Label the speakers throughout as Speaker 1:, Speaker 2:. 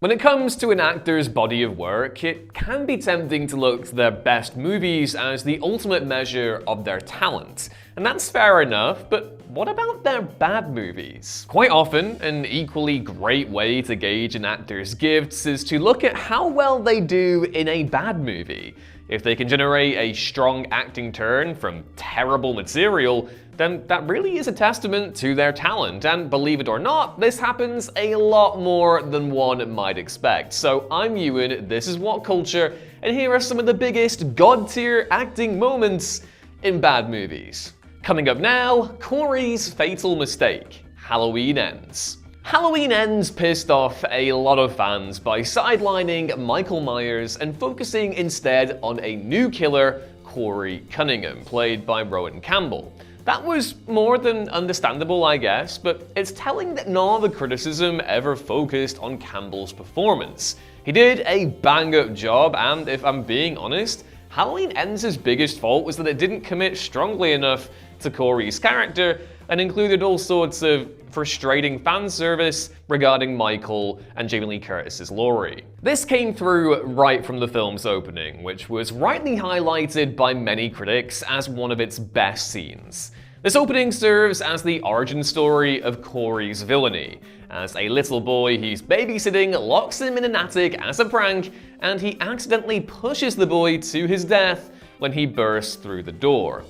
Speaker 1: When it comes to an actor's body of work, it can be tempting to look to their best movies as the ultimate measure of their talent. And that's fair enough, but what about their bad movies? Quite often, an equally great way to gauge an actor's gifts is to look at how well they do in a bad movie. If they can generate a strong acting turn from terrible material, then that really is a testament to their talent, and believe it or not, this happens a lot more than one might expect. So I'm Ewan, this is What Culture, and here are some of the biggest god-tier acting moments in bad movies. Coming up now, Corey's fatal mistake, Halloween Ends. Halloween Ends pissed off a lot of fans by sidelining Michael Myers and focusing instead on a new killer, Corey Cunningham, played by Rowan Campbell. That was more than understandable, I guess, but it's telling that none of the criticism ever focused on Campbell's performance. He did a bang-up job, and if I'm being honest, Halloween Ends' biggest fault was that it didn't commit strongly enough to Corey's character and included all sorts of frustrating fan service regarding Michael and Jamie Lee Curtis's Laurie. This came through right from the film's opening, which was rightly highlighted by many critics as one of its best scenes. This opening serves as the origin story of Corey's villainy. As a little boy he's babysitting locks him in an attic as a prank, and he accidentally pushes the boy to his death when he bursts through the door.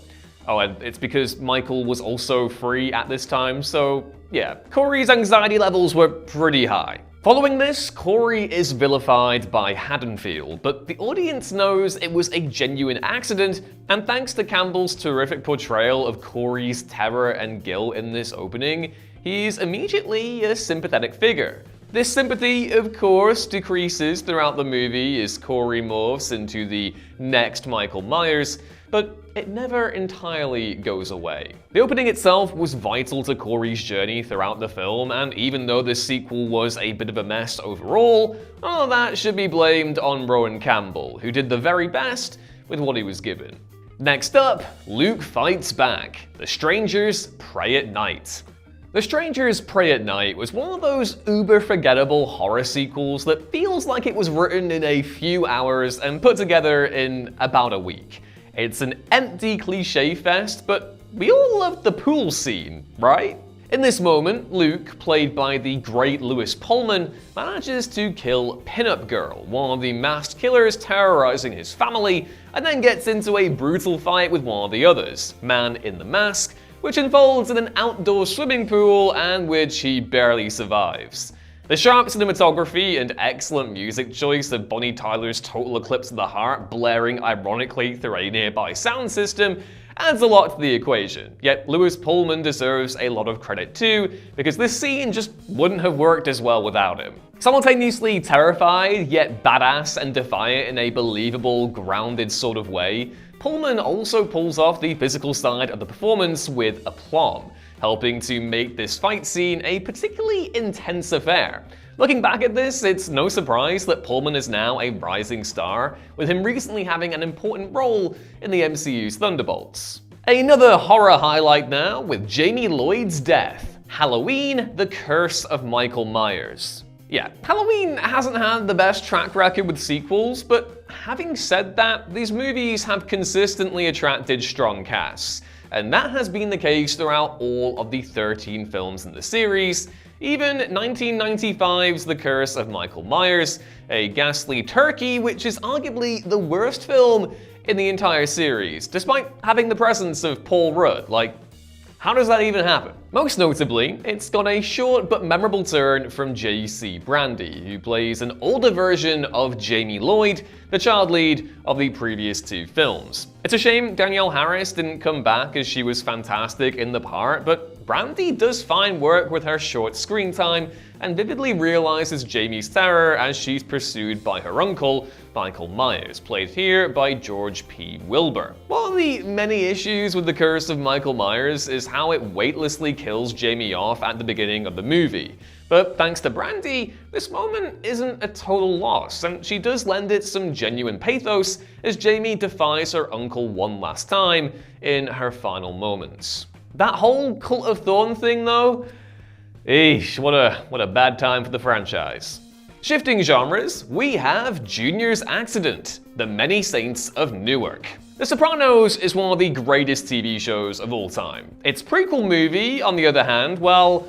Speaker 1: Oh, and it's because Michael was also free at this time, so yeah, Corey's anxiety levels were pretty high. Following this, Corey is vilified by Haddonfield, but the audience knows it was a genuine accident, and thanks to Campbell's terrific portrayal of Corey's terror and guilt in this opening, he's immediately a sympathetic figure. This sympathy, of course, decreases throughout the movie as Corey morphs into the next Michael Myers, but it never entirely goes away. The opening itself was vital to Corey's journey throughout the film, and even though the sequel was a bit of a mess overall, all of that should be blamed on Rowan Campbell, who did the very best with what he was given. Next up, Luke fights back. The Strangers Pray at Night. The Strangers Pray at Night was one of those uber-forgettable horror sequels that feels like it was written in a few hours and put together in about a week. It's an empty cliche fest, but we all love the pool scene, right? In this moment, Luke, played by the great Lewis Pullman, manages to kill Pinup Girl, one of the masked killers terrorizing his family, and then gets into a brutal fight with one of the others, Man in the Mask, which unfolds in an outdoor swimming pool and which he barely survives. The sharp cinematography and excellent music choice of Bonnie Tyler's Total Eclipse of the Heart blaring ironically through a nearby sound system adds a lot to the equation, yet Lewis Pullman deserves a lot of credit too, because this scene just wouldn't have worked as well without him. Simultaneously terrified, yet badass and defiant in a believable, grounded sort of way, Pullman also pulls off the physical side of the performance with aplomb, helping to make this fight scene a particularly intense affair. Looking back at this, it's no surprise that Pullman is now a rising star, with him recently having an important role in the MCU's Thunderbolts. Another horror highlight now with Jamie Lloyd's death. Halloween, The Curse of Michael Myers. Yeah, Halloween hasn't had the best track record with sequels, but having said that, these movies have consistently attracted strong casts. And that has been the case throughout all of the 13 films in the series, even 1995's The Curse of Michael Myers, a ghastly turkey which is arguably the worst film in the entire series, despite having the presence of Paul Rudd. Like, how does that even happen? Most notably, it's got a short but memorable turn from J.C. Brandy, who plays an older version of Jamie Lloyd, the child lead of the previous two films. It's a shame Danielle Harris didn't come back as she was fantastic in the part, but Brandy does fine work with her short screen time and vividly realizes Jamie's terror as she's pursued by her uncle, Michael Myers, played here by George P. Wilbur. One of the many issues with The Curse of Michael Myers is how it weightlessly kills Jamie off at the beginning of the movie. But thanks to Brandy, this moment isn't a total loss, and she does lend it some genuine pathos as Jamie defies her uncle one last time in her final moments. That whole Cult of Thorn thing though, eesh, what a bad time for the franchise. Shifting genres, we have Junior's Accident, The Many Saints of Newark. The Sopranos is one of the greatest TV shows of all time. Its prequel movie, on the other hand, well,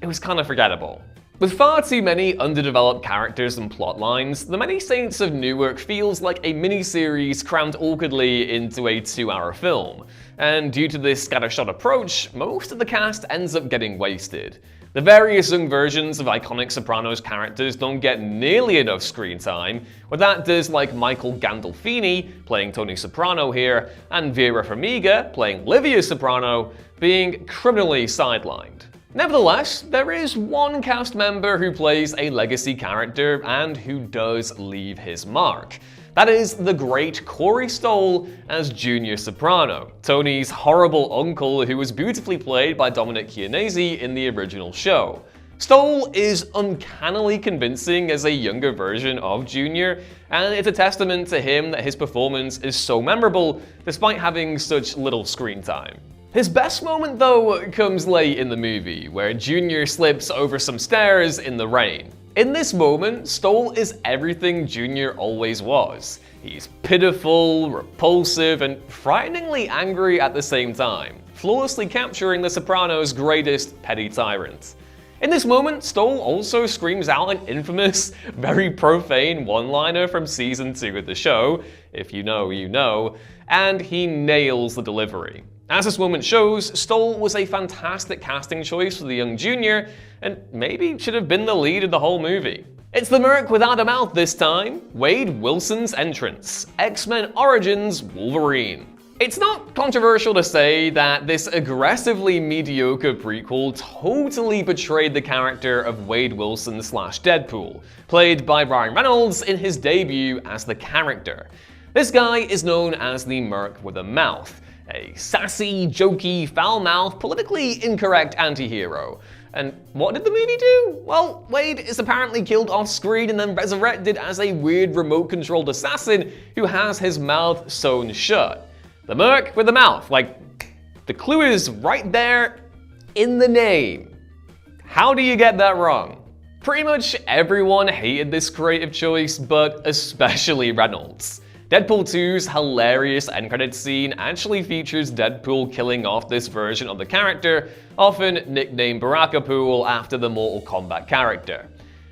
Speaker 1: it was kind of forgettable. With far too many underdeveloped characters and plot lines, The Many Saints of Newark feels like a miniseries crammed awkwardly into a 2-hour film. And due to this scattershot approach, most of the cast ends up getting wasted. The various young versions of iconic Sopranos characters don't get nearly enough screen time, with actors like Michael Gandolfini, playing Tony Soprano here, and Vera Farmiga, playing Livia Soprano, being criminally sidelined. Nevertheless, there is one cast member who plays a legacy character and who does leave his mark. That is the great Corey Stoll as Junior Soprano, Tony's horrible uncle who was beautifully played by Dominic Chianese in the original show. Stoll is uncannily convincing as a younger version of Junior, and it's a testament to him that his performance is so memorable despite having such little screen time. His best moment, though, comes late in the movie, where Junior slips over some stairs in the rain. In this moment, Stoll is everything Junior always was. He's pitiful, repulsive, and frighteningly angry at the same time, flawlessly capturing the Sopranos' greatest petty tyrant. In this moment, Stoll also screams out an infamous, very profane one-liner from season 2 of the show, if you know, you know, and he nails the delivery. As this moment shows, Stoll was a fantastic casting choice for the young Junior, and maybe should have been the lead of the whole movie. It's the Merc without a mouth this time, Wade Wilson's entrance, X-Men Origins Wolverine. It's not controversial to say that this aggressively mediocre prequel totally betrayed the character of Wade Wilson / Deadpool, played by Ryan Reynolds in his debut as the character. This guy is known as the Merc with a mouth, a sassy, jokey, foul-mouthed, politically incorrect anti-hero. And what did the movie do? Well, Wade is apparently killed off-screen and then resurrected as a weird remote-controlled assassin who has his mouth sewn shut. The Merc with a mouth, like, the clue is right there in the name. How do you get that wrong? Pretty much everyone hated this creative choice, but especially Reynolds. Deadpool 2's hilarious end credits scene actually features Deadpool killing off this version of the character, often nicknamed Barakapool after the Mortal Kombat character.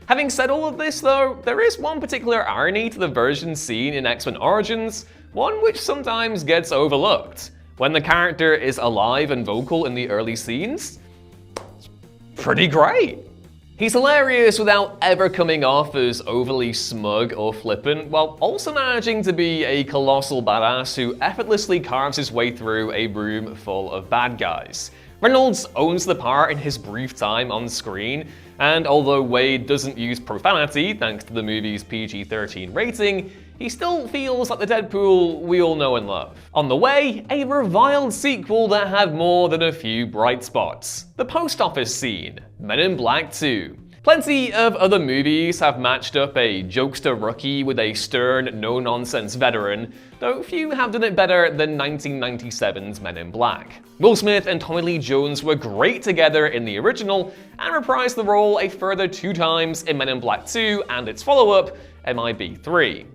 Speaker 1: Having said all of this though, there is one particular irony to the version seen in X-Men Origins, one which sometimes gets overlooked. When the character is alive and vocal in the early scenes, it's pretty great. He's hilarious without ever coming off as overly smug or flippant, while also managing to be a colossal badass who effortlessly carves his way through a room full of bad guys. Reynolds owns the part in his brief time on screen, and although Wade doesn't use profanity thanks to the movie's PG-13 rating, he still feels like the Deadpool we all know and love. On the way, a reviled sequel that had more than a few bright spots. The post office scene, Men in Black 2. Plenty of other movies have matched up a jokester rookie with a stern, no-nonsense veteran, though few have done it better than 1997's Men in Black. Will Smith and Tommy Lee Jones were great together in the original, and reprised the role a further 2 times in Men in Black 2 and its follow-up, MIB 3.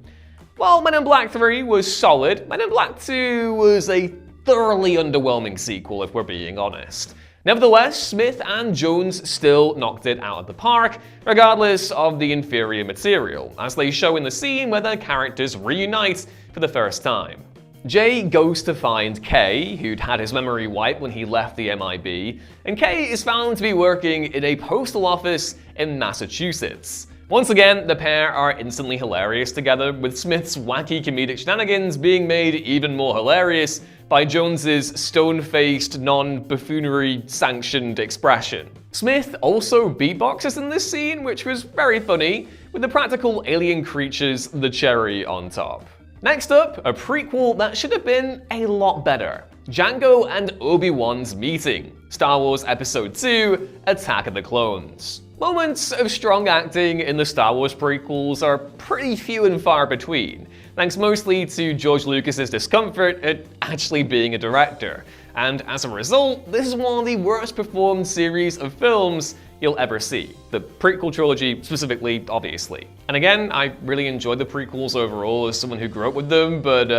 Speaker 1: While Men in Black 3 was solid, Men in Black 2 was a thoroughly underwhelming sequel if we're being honest. Nevertheless, Smith and Jones still knocked it out of the park, regardless of the inferior material, as they show in the scene where their characters reunite for the first time. Jay goes to find Kay, who'd had his memory wiped when he left the MIB, and Kay is found to be working in a postal office in Massachusetts. Once again, the pair are instantly hilarious together, with Smith's wacky comedic shenanigans being made even more hilarious by Jones's stone-faced, non-buffoonery sanctioned expression. Smith also beatboxes in this scene, which was very funny, with the practical alien creatures the cherry on top. Next up, a prequel that should have been a lot better. Jango and Obi-Wan's meeting. Star Wars Episode 2, Attack of the Clones. Moments of strong acting in the Star Wars prequels are pretty few and far between, thanks mostly to George Lucas's discomfort at actually being a director. And as a result, this is one of the worst performed series of films you'll ever see. The prequel trilogy specifically, obviously. And again, I really enjoyed the prequels overall as someone who grew up with them, but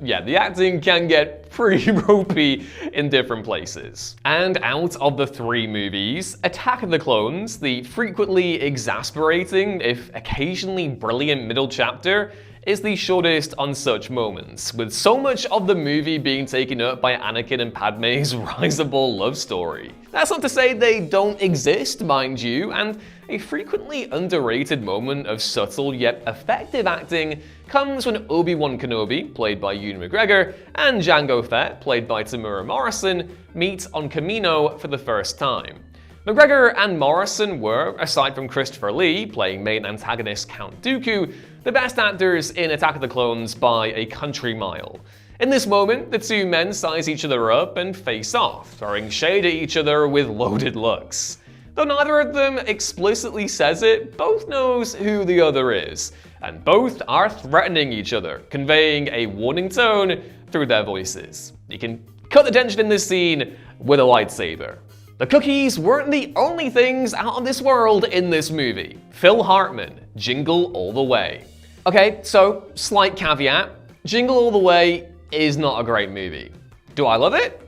Speaker 1: yeah, the acting can get pretty ropey in different places. And out of the three movies, Attack of the Clones, the frequently exasperating, if occasionally brilliant middle chapter, is the shortest on such moments, with so much of the movie being taken up by Anakin and Padme's risible love story. That's not to say they don't exist, mind you, and a frequently underrated moment of subtle yet effective acting comes when Obi-Wan Kenobi, played by Ewan McGregor, and Jango Fett, played by Temuera Morrison, meet on Kamino for the first time. McGregor and Morrison were, aside from Christopher Lee, playing main antagonist Count Dooku, the best actors in Attack of the Clones by a country mile. In this moment, the two men size each other up and face off, throwing shade at each other with loaded looks. Though neither of them explicitly says it, both knows who the other is, and both are threatening each other, conveying a warning tone through their voices. You can cut the tension in this scene with a lightsaber. The cookies weren't the only things out of this world in this movie. Phil Hartman, Jingle All the Way. Okay, so slight caveat, Jingle All the Way is not a great movie. Do I love it?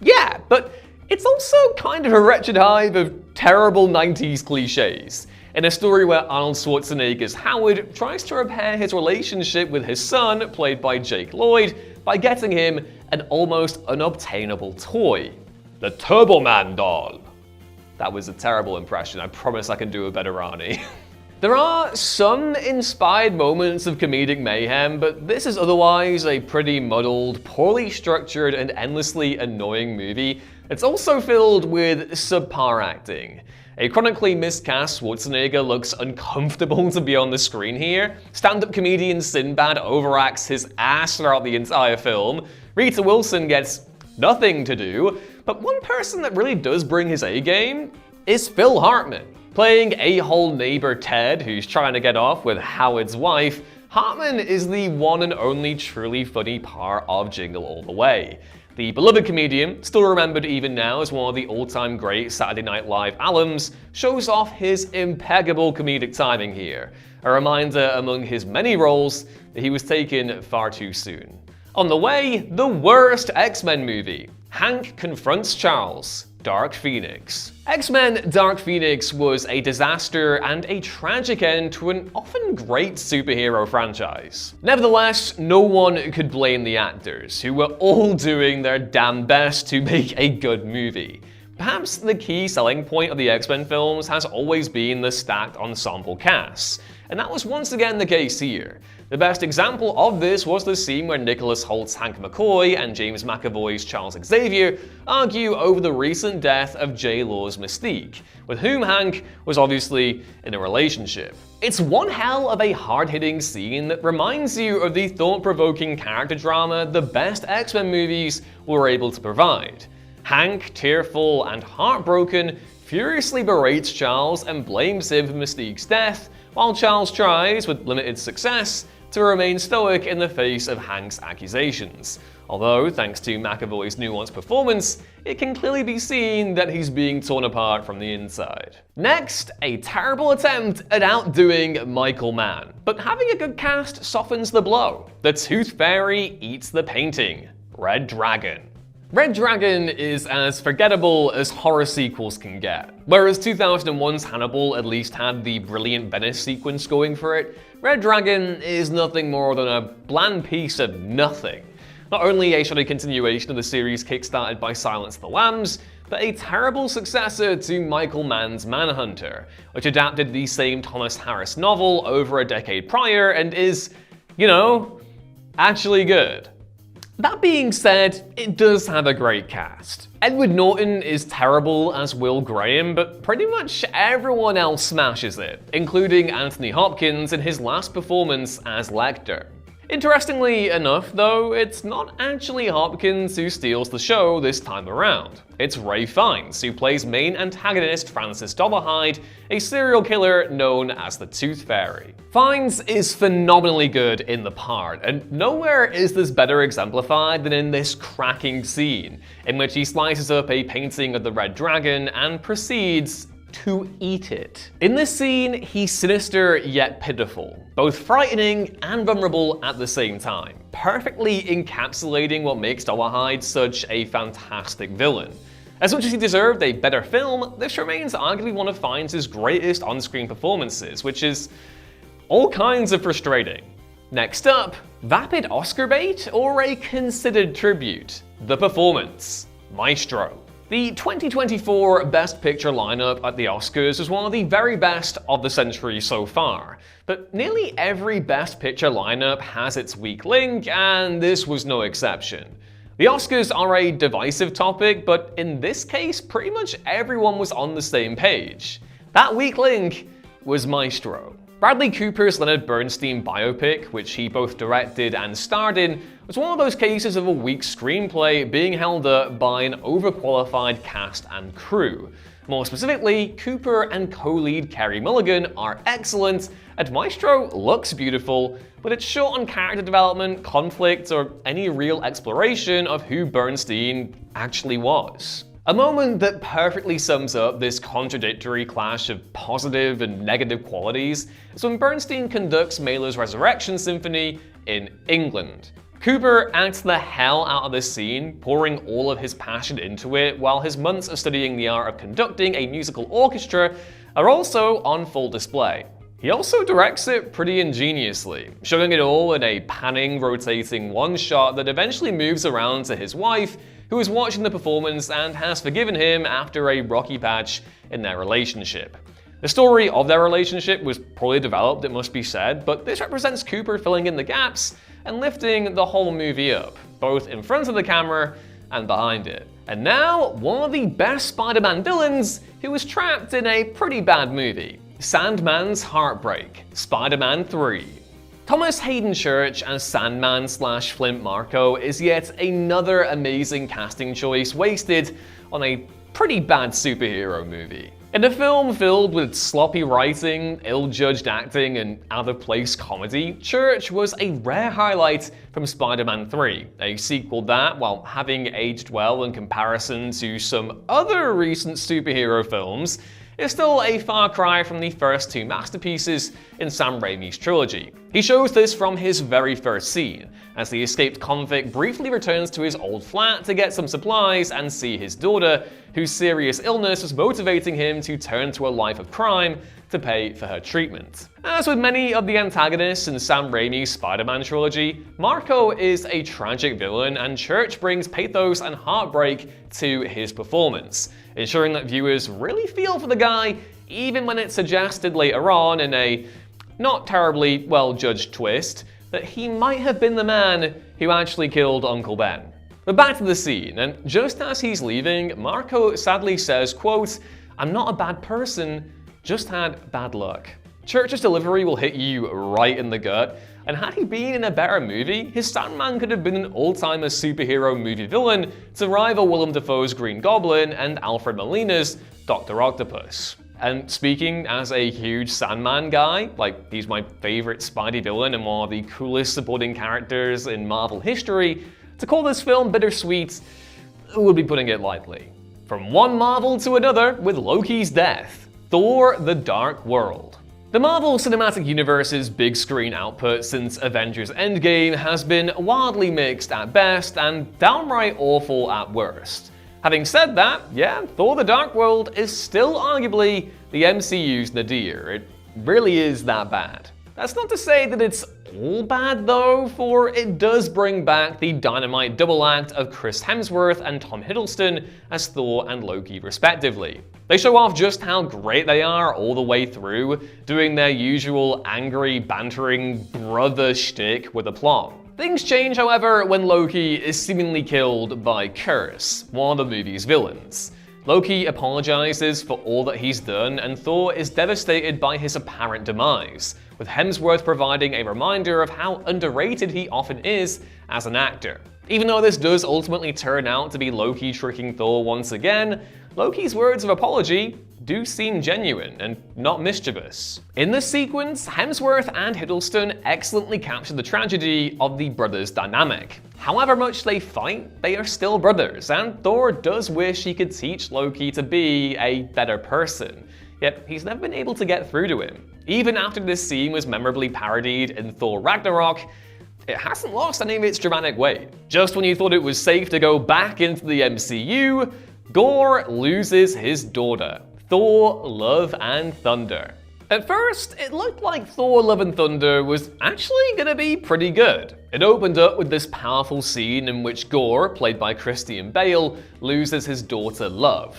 Speaker 1: Yeah, but it's also kind of a wretched hive of terrible 90s cliches. In a story where Arnold Schwarzenegger's Howard tries to repair his relationship with his son, played by Jake Lloyd, by getting him an almost unobtainable toy. The Turbo Man doll. That was a terrible impression. I promise I can do a better Arnie. There are some inspired moments of comedic mayhem, but this is otherwise a pretty muddled, poorly structured, and endlessly annoying movie. It's also filled with subpar acting. A chronically miscast Schwarzenegger looks uncomfortable to be on the screen here. Stand-up comedian Sinbad overacts his ass throughout the entire film. Rita Wilson gets nothing to do, but one person that really does bring his A-game is Phil Hartman. Playing a-hole neighbor Ted, who's trying to get off with Howard's wife, Hartman is the one and only truly funny part of Jingle All the Way. The beloved comedian, still remembered even now as one of the all-time great Saturday Night Live alums, shows off his impeccable comedic timing here. A reminder among his many roles that he was taken far too soon. On the way, the worst X-Men movie. Hank Confronts Charles, Dark Phoenix. X-Men Dark Phoenix was a disaster and a tragic end to an often great superhero franchise. Nevertheless, no one could blame the actors, who were all doing their damn best to make a good movie. Perhaps the key selling point of the X-Men films has always been the stacked ensemble casts, and that was once again the case here. The best example of this was the scene where Nicholas Holt's Hank McCoy and James McAvoy's Charles Xavier argue over the recent death of J. Law's Mystique, with whom Hank was obviously in a relationship. It's one hell of a hard-hitting scene that reminds you of the thought-provoking character drama the best X-Men movies were able to provide. Hank, tearful and heartbroken, furiously berates Charles and blames him for Mystique's death, while Charles tries, with limited success, to remain stoic in the face of Hank's accusations. Although, thanks to McAvoy's nuanced performance, it can clearly be seen that he's being torn apart from the inside. Next, a terrible attempt at outdoing Michael Mann. But having a good cast softens the blow. The Tooth Fairy eats the painting. Red Dragon. Red Dragon is as forgettable as horror sequels can get. Whereas 2001's Hannibal at least had the brilliant Venice sequence going for it, Red Dragon is nothing more than a bland piece of nothing. Not only a shoddy continuation of the series kickstarted by Silence of the Lambs, but a terrible successor to Michael Mann's Manhunter, which adapted the same Thomas Harris novel over a decade prior and is, you know, actually good. That being said, it does have a great cast. Edward Norton is terrible as Will Graham, but pretty much everyone else smashes it, including Anthony Hopkins in his last performance as Lecter. Interestingly enough, though, it's not actually Hopkins who steals the show this time around. It's Ralph Fiennes, who plays main antagonist Francis Dolarhyde, a serial killer known as the Tooth Fairy. Fiennes is phenomenally good in the part, and nowhere is this better exemplified than in this cracking scene, in which he slices up a painting of the Red Dragon and proceeds to eat it. In this scene, he's sinister yet pitiful, both frightening and vulnerable at the same time, perfectly encapsulating what makes Dolarhyde such a fantastic villain. As much as he deserved a better film, this remains arguably one of Fiennes' greatest on-screen performances, which is all kinds of frustrating. Next up, vapid Oscar bait or a considered tribute? The performance, Maestro. The 2024 Best Picture lineup at the Oscars was one of the very best of the century so far, but nearly every Best Picture lineup has its weak link, and this was no exception. The Oscars are a divisive topic, but in this case, pretty much everyone was on the same page. That weak link was Maestro. Bradley Cooper's Leonard Bernstein biopic, which he both directed and starred in, was one of those cases of a weak screenplay being held up by an overqualified cast and crew. More specifically, Cooper and co-lead Carey Mulligan are excellent, and Maestro looks beautiful, but it's short on character development, conflict, or any real exploration of who Bernstein actually was. A moment that perfectly sums up this contradictory clash of positive and negative qualities is when Bernstein conducts Mahler's Resurrection Symphony in England. Cooper acts the hell out of this scene, pouring all of his passion into it, while his months of studying the art of conducting a musical orchestra are also on full display. He also directs it pretty ingeniously, showing it all in a panning, rotating one-shot that eventually moves around to his wife, who is watching the performance and has forgiven him after a rocky patch in their relationship. The story of their relationship was poorly developed, it must be said, but this represents Cooper filling in the gaps and lifting the whole movie up, both in front of the camera and behind it. And now, one of the best Spider-Man villains who was trapped in a pretty bad movie. Sandman's Heartbreak, Spider-Man 3. Thomas Hayden Church as Sandman/Flint Marko is yet another amazing casting choice wasted on a pretty bad superhero movie. In a film filled with sloppy writing, ill-judged acting, and out-of-place comedy, Church was a rare highlight from Spider-Man 3, a sequel that, while having aged well in comparison to some other recent superhero films, is still a far cry from the first two masterpieces in Sam Raimi's trilogy. He shows this from his very first scene, as the escaped convict briefly returns to his old flat to get some supplies and see his daughter, whose serious illness was motivating him to turn to a life of crime to pay for her treatment. As with many of the antagonists in Sam Raimi's Spider-Man trilogy, Marko is a tragic villain, and Church brings pathos and heartbreak to his performance, ensuring that viewers really feel for the guy, even when it's suggested later on in a not terribly well-judged twist that he might have been the man who actually killed Uncle Ben. But back to the scene, and just as he's leaving, Marko sadly says, quote, "I'm not a bad person, just had bad luck." Church's delivery will hit you right in the gut, and had he been in a better movie, his Sandman could have been an all-timer superhero movie villain to rival Willem Dafoe's Green Goblin and Alfred Molina's Dr. Octopus. And speaking as a huge Sandman guy, like he's my favorite Spidey villain and one of the coolest supporting characters in Marvel history, to call this film bittersweet would be putting it lightly. From one Marvel to another with Loki's death. Thor: The Dark World. The Marvel Cinematic Universe's big screen output since Avengers Endgame has been wildly mixed at best and downright awful at worst. Having said that, yeah, Thor: The Dark World is still arguably the MCU's nadir. It really is that bad. That's not to say that it's all bad though, for it does bring back the dynamite double act of Chris Hemsworth and Tom Hiddleston as Thor and Loki respectively. They show off just how great they are all the way through, doing their usual angry, bantering brother shtick with aplomb. Things change, however, when Loki is seemingly killed by Curse, one of the movie's villains. Loki apologizes for all that he's done, and Thor is devastated by his apparent demise, with Hemsworth providing a reminder of how underrated he often is as an actor. Even though this does ultimately turn out to be Loki tricking Thor once again, Loki's words of apology do seem genuine and not mischievous. In this sequence, Hemsworth and Hiddleston excellently capture the tragedy of the brothers' dynamic. However much they fight, they are still brothers, and Thor does wish he could teach Loki to be a better person. yet he's never been able to get through to him. Even after this scene was memorably parodied in Thor Ragnarok, it hasn't lost any of its dramatic weight. Just when you thought it was safe to go back into the MCU, Gorr loses his daughter, Thor Love and Thunder. At first, it looked like Thor Love and Thunder was actually gonna be pretty good. It opened up with this powerful scene in which Gorr, played by Christian Bale, loses his daughter Love.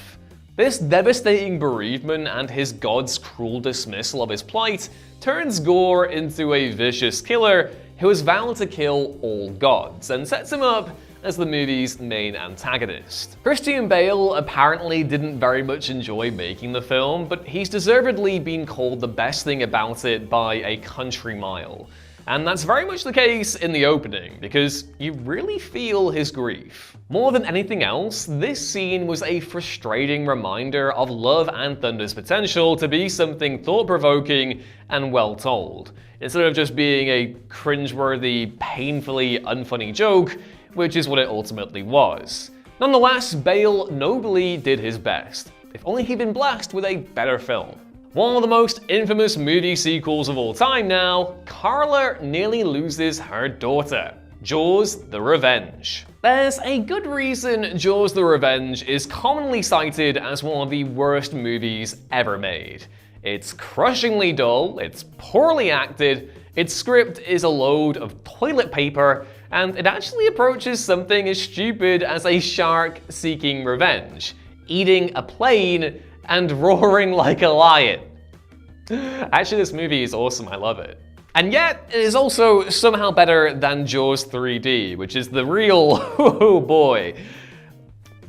Speaker 1: This devastating bereavement and his god's cruel dismissal of his plight turns Gorr into a vicious killer who has vowed to kill all gods, and sets him up as the movie's main antagonist. Christian Bale apparently didn't very much enjoy making the film, but he's deservedly been called the best thing about it by a country mile. And that's very much the case in the opening, because you really feel his grief. More than anything else, this scene was a frustrating reminder of Love and Thunder's potential to be something thought-provoking and well-told, instead of just being a cringeworthy, painfully unfunny joke, which is what it ultimately was. Nonetheless, Bale nobly did his best. If only he'd been blessed with a better film. One of the most infamous movie sequels of all time now, Carla nearly loses her daughter. Jaws: The Revenge. There's a good reason Jaws: The Revenge is commonly cited as one of the worst movies ever made. It's crushingly dull, it's poorly acted, its script is a load of toilet paper, and it actually approaches something as stupid as a shark seeking revenge, eating a plane, and roaring like a lion. Actually, this movie is awesome, I love it. And yet, it is also somehow better than Jaws 3D, which is the real, oh boy.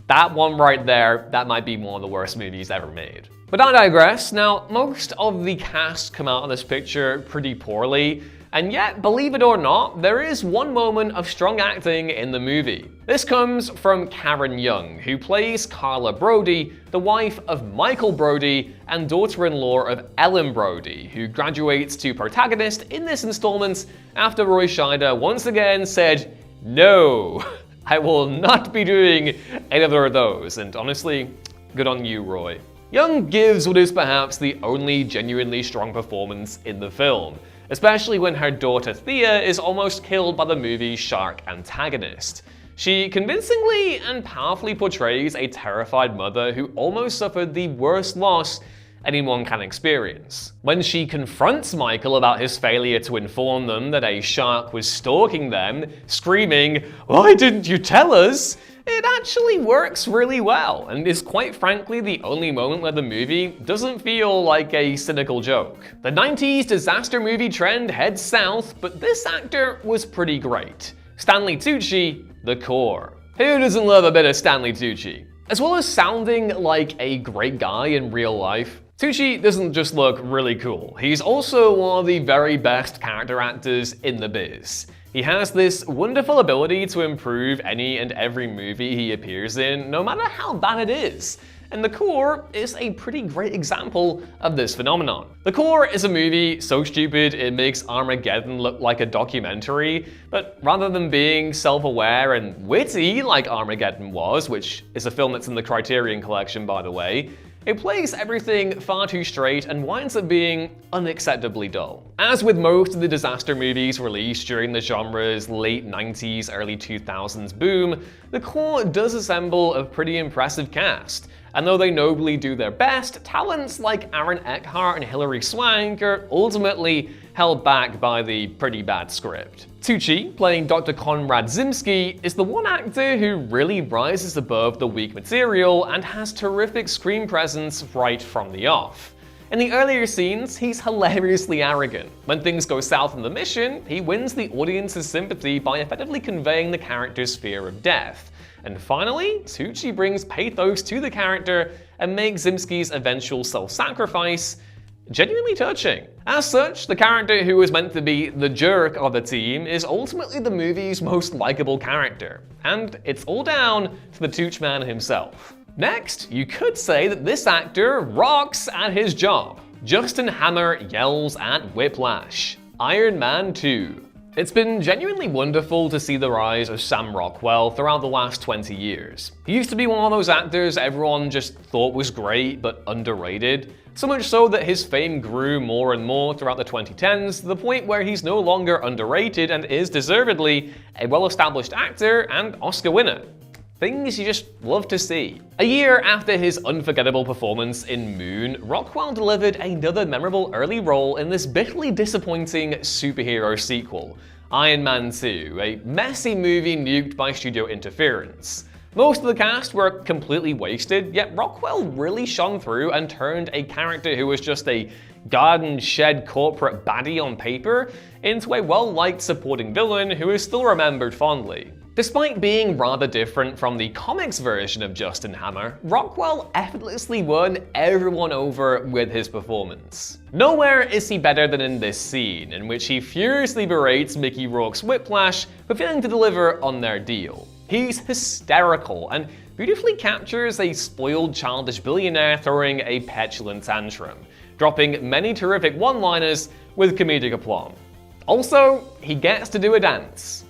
Speaker 1: That one right there, that might be one of the worst movies ever made. But I digress. Now, most of the cast come out of this picture pretty poorly, and yet, believe it or not, there is one moment of strong acting in the movie. This comes from Karen Young, who plays Carla Brody, the wife of Michael Brody and daughter-in-law of Ellen Brody, who graduates to protagonist in this installment after Roy Scheider once again said, "No, I will not be doing either of those," and honestly, good on you, Roy. Young gives what is perhaps the only genuinely strong performance in the film, especially when her daughter Thea is almost killed by the movie's shark antagonist. She convincingly and powerfully portrays a terrified mother who almost suffered the worst loss anyone can experience. When she confronts Michael about his failure to inform them that a shark was stalking them, screaming, "Why didn't you tell us?" it actually works really well, and is quite frankly the only moment where the movie doesn't feel like a cynical joke. The 90s disaster movie trend heads south, but this actor was pretty great. Stanley Tucci, the core. Who doesn't love a bit of Stanley Tucci? As well as sounding like a great guy in real life, Tucci doesn't just look really cool, he's also one of the very best character actors in the biz. He has this wonderful ability to improve any and every movie he appears in, no matter how bad it is. And The Core is a pretty great example of this phenomenon. The Core is a movie so stupid it makes Armageddon look like a documentary, but rather than being self-aware and witty like Armageddon was, which is a film that's in the Criterion Collection by the way, it plays everything far too straight and winds up being unacceptably dull. As with most of the disaster movies released during the genre's late 90s, early 2000s boom, The Core does assemble a pretty impressive cast. And though they nobly do their best, talents like Aaron Eckhart and Hilary Swank are ultimately held back by the pretty bad script. Tucci, playing Dr. Konrad Zimski, is the one actor who really rises above the weak material and has terrific screen presence right from the off. In the earlier scenes, he's hilariously arrogant. When things go south in the mission, he wins the audience's sympathy by effectively conveying the character's fear of death. And finally, Tucci brings pathos to the character and makes Zimski's eventual self-sacrifice genuinely touching. As such, the character who was meant to be the jerk of the team is ultimately the movie's most likable character. And it's all down to the Tooch man himself. Next, you could say that this actor rocks at his job. Justin Hammer yells at Whiplash. Iron Man 2. It's been genuinely wonderful to see the rise of Sam Rockwell throughout the last 20 years. He used to be one of those actors everyone just thought was great but underrated, so much so that his fame grew more and more throughout the 2010s to the point where he's no longer underrated and is deservedly a well-established actor and Oscar winner. Things you just love to see. A year after his unforgettable performance in Moon, Rockwell delivered another memorable early role in this bitterly disappointing superhero sequel, Iron Man 2, a messy movie nuked by studio interference. Most of the cast were completely wasted, yet Rockwell really shone through and turned a character who was just a garden shed corporate baddie on paper into a well-liked supporting villain who is still remembered fondly. Despite being rather different from the comics version of Justin Hammer, Rockwell effortlessly won everyone over with his performance. Nowhere is he better than in this scene, in which he furiously berates Mickey Rourke's Whiplash for failing to deliver on their deal. He's hysterical and beautifully captures a spoiled childish billionaire throwing a petulant tantrum, dropping many terrific one-liners with comedic aplomb. Also, he gets to do a dance.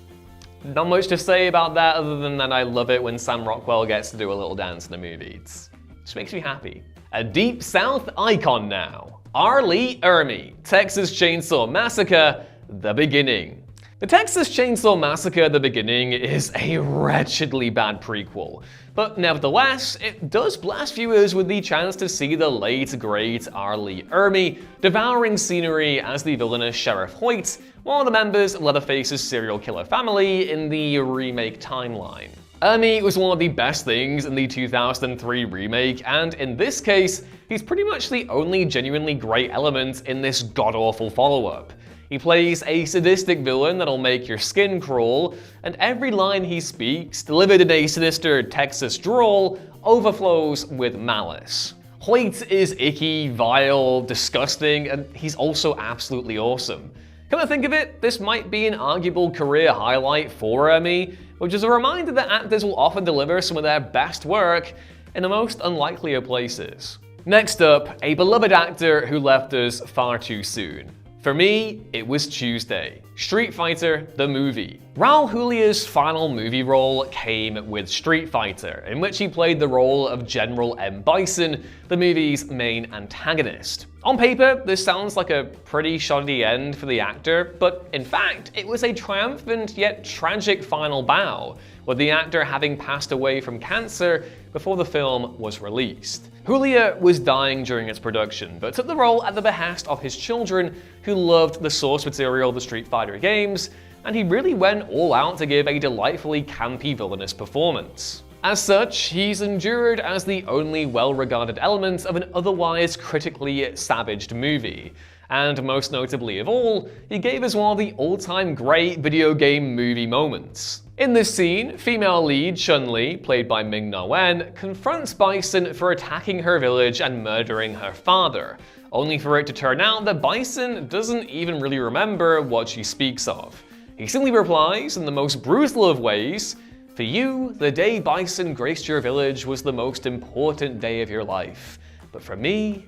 Speaker 1: Not much to say about that other than that I love it when Sam Rockwell gets to do a little dance in a movie. It just makes me happy. A Deep South icon now. R. Lee Ermey, Texas Chainsaw Massacre, The Beginning. The Texas Chainsaw Massacre The Beginning is a wretchedly bad prequel, but nevertheless, it does blast viewers with the chance to see the late great R. Lee Ermey devouring scenery as the villainous Sheriff Hoyt, one of the members of Leatherface's serial killer family in the remake timeline. Ermey was one of the best things in the 2003 remake, and in this case, he's pretty much the only genuinely great element in this god-awful follow-up. He plays a sadistic villain that'll make your skin crawl, and every line he speaks, delivered in a sinister Texas drawl, overflows with malice. Hoyt is icky, vile, disgusting, and he's also absolutely awesome. Come to think of it, this might be an arguable career highlight for Ermey, which is a reminder that actors will often deliver some of their best work in the most unlikely of places. Next up, a beloved actor who left us far too soon. For me, it was Tuesday. Street Fighter, the movie. Raul Julia's final movie role came with Street Fighter, in which he played the role of General M. Bison, the movie's main antagonist. On paper, this sounds like a pretty shoddy end for the actor, but in fact, it was a triumphant yet tragic final bow, with the actor having passed away from cancer before the film was released. Julia was dying during its production, but took the role at the behest of his children, who loved the source material of the Street Fighter games, and he really went all out to give a delightfully campy villainous performance. As such, he's endured as the only well-regarded element of an otherwise critically savaged movie. And most notably of all, he gave us one of the all-time great video game movie moments. In this scene, female lead Chun-Li, played by Ming-Na Wen, confronts Bison for attacking her village and murdering her father, only for it to turn out that Bison doesn't even really remember what she speaks of. He simply replies in the most brutal of ways, "For you, the day Bison graced your village was the most important day of your life. But for me,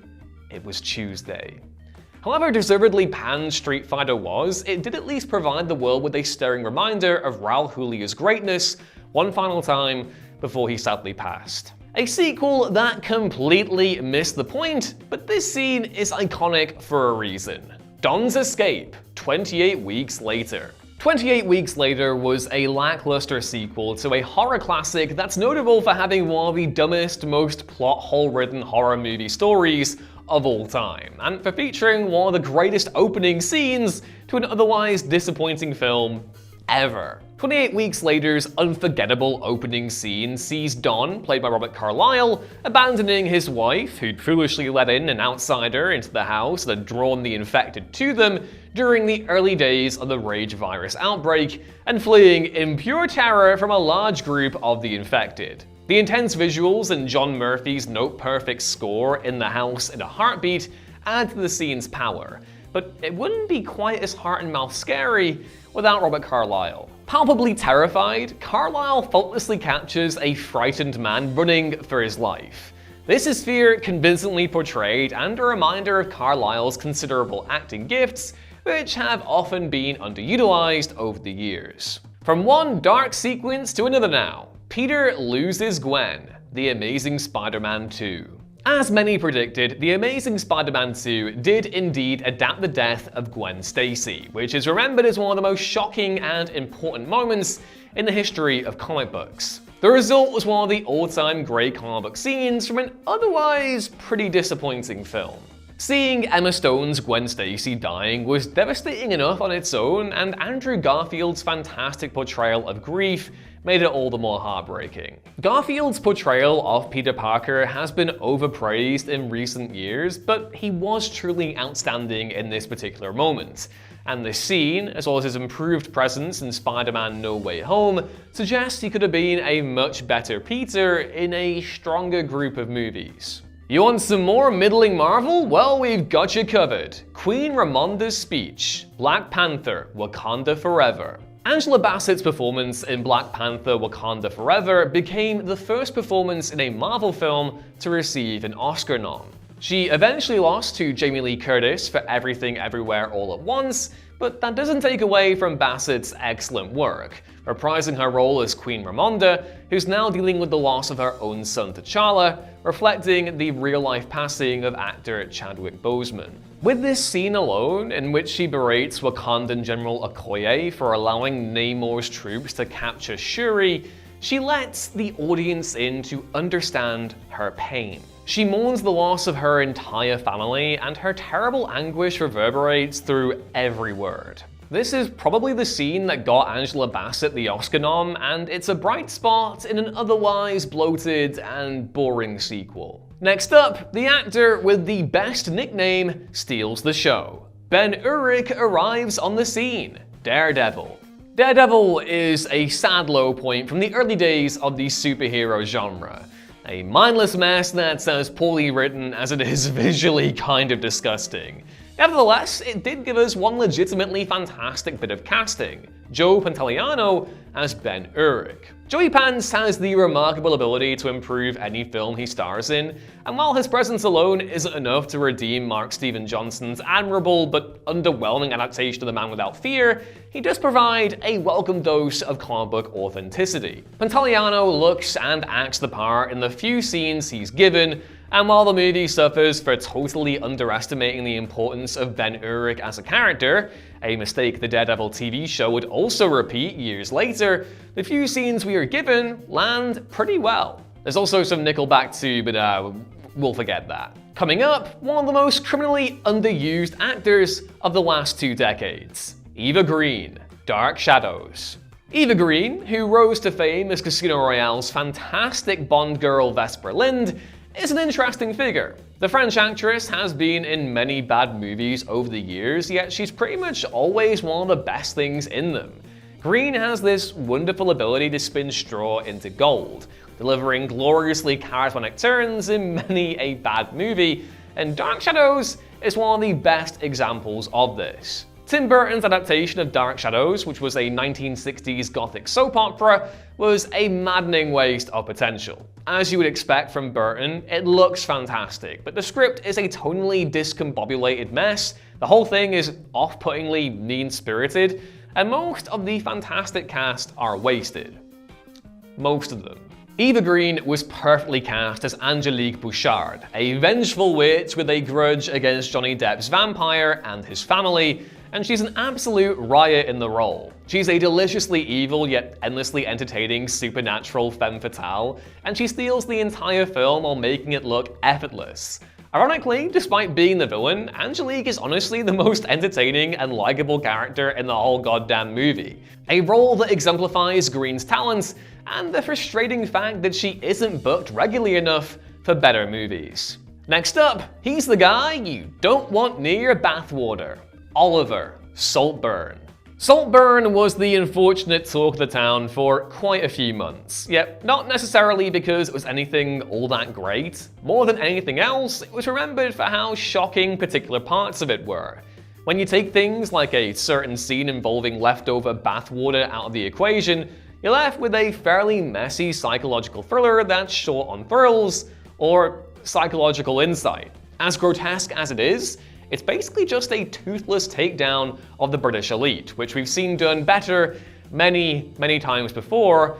Speaker 1: it was Tuesday." However deservedly panned Street Fighter was, it did at least provide the world with a stirring reminder of Raul Julia's greatness one final time before he sadly passed. A sequel that completely missed the point, but this scene is iconic for a reason. Don's escape, 28 weeks later. 28 Weeks Later was a lackluster sequel to a horror classic that's notable for having one of the dumbest, most plot hole-ridden horror movie stories of all time, and for featuring one of the greatest opening scenes to an otherwise disappointing film ever. 28 Weeks Later's unforgettable opening scene sees Don, played by Robert Carlyle, abandoning his wife, who'd foolishly let in an outsider into the house that had drawn the infected to them during the early days of the Rage virus outbreak, and fleeing in pure terror from a large group of the infected. The intense visuals and John Murphy's note-perfect score in the house in a heartbeat add to the scene's power, but it wouldn't be quite as heart-and-mouth scary without Robert Carlyle. Palpably terrified, Carlyle faultlessly captures a frightened man running for his life. This is fear convincingly portrayed and a reminder of Carlyle's considerable acting gifts which have often been underutilized over the years. From one dark sequence to another now, Peter loses Gwen, The Amazing Spider-Man 2. As many predicted, The Amazing Spider-Man 2 did indeed adapt the death of Gwen Stacy, which is remembered as one of the most shocking and important moments in the history of comic books. The result was one of the all-time great comic book scenes from an otherwise pretty disappointing film. Seeing Emma Stone's Gwen Stacy dying was devastating enough on its own, and Andrew Garfield's fantastic portrayal of grief made it all the more heartbreaking. Garfield's portrayal of Peter Parker has been overpraised in recent years, but he was truly outstanding in this particular moment. And this scene, as well as his improved presence in Spider-Man No Way Home, suggests he could have been a much better Peter in a stronger group of movies. You want some more middling Marvel? Well, we've got you covered. Queen Ramonda's speech, Black Panther, Wakanda Forever. Angela Bassett's performance in Black Panther Wakanda Forever became the first performance in a Marvel film to receive an Oscar nom. She eventually lost to Jamie Lee Curtis for Everything Everywhere All at Once, but that doesn't take away from Bassett's excellent work, reprising her role as Queen Ramonda, who's now dealing with the loss of her own son T'Challa, reflecting the real-life passing of actor Chadwick Boseman. With this scene alone, in which she berates Wakandan General Okoye for allowing Namor's troops to capture Shuri, she lets the audience in to understand her pain. She mourns the loss of her entire family, and her terrible anguish reverberates through every word. This is probably the scene that got Angela Bassett the Oscar nom, and it's a bright spot in an otherwise bloated and boring sequel. Next up, the actor with the best nickname steals the show. Ben Urich arrives on the scene, Daredevil. Daredevil is a sad low point from the early days of the superhero genre. A mindless mess that's as poorly written as it is visually kind of disgusting. Nevertheless, it did give us one legitimately fantastic bit of casting, Joe Pantoliano as Ben Urich. Joey Pants has the remarkable ability to improve any film he stars in, and while his presence alone isn't enough to redeem Mark Steven Johnson's admirable but underwhelming adaptation of The Man Without Fear, he does provide a welcome dose of comic book authenticity. Pantoliano looks and acts the part in the few scenes he's given, and while the movie suffers for totally underestimating the importance of Ben Urich as a character, a mistake the Daredevil TV show would also repeat years later, the few scenes we are given land pretty well. There's also some Nickelback too, but we'll forget that. Coming up, one of the most criminally underused actors of the last 2 decades, Eva Green, Dark Shadows. Eva Green, who rose to fame as Casino Royale's fantastic Bond girl Vesper Lynd, is an interesting figure. The French actress has been in many bad movies over the years, yet she's pretty much always one of the best things in them. Green has this wonderful ability to spin straw into gold, delivering gloriously charismatic turns in many a bad movie, and Dark Shadows is one of the best examples of this. Tim Burton's adaptation of Dark Shadows, which was a 1960s gothic soap opera, was a maddening waste of potential. As you would expect from Burton, it looks fantastic, but the script is a tonally discombobulated mess, the whole thing is off-puttingly mean-spirited, and most of the fantastic cast are wasted. Most of them. Eva Green was perfectly cast as Angelique Bouchard, a vengeful witch with a grudge against Johnny Depp's vampire and his family, and she's an absolute riot in the role. She's a deliciously evil yet endlessly entertaining supernatural femme fatale, and she steals the entire film while making it look effortless. Ironically, despite being the villain, Angelique is honestly the most entertaining and likable character in the whole goddamn movie. A role that exemplifies Green's talents and the frustrating fact that she isn't booked regularly enough for better movies. Next up, he's the guy you don't want near your bathwater. Oliver, Saltburn. Saltburn was the unfortunate talk of the town for quite a few months, yet not necessarily because it was anything all that great. More than anything else, it was remembered for how shocking particular parts of it were. When you take things like a certain scene involving leftover bathwater out of the equation, you're left with a fairly messy psychological thriller that's short on thrills or psychological insight. As grotesque as it is It's basically just a toothless takedown of the British elite, which we've seen done better many, many times before,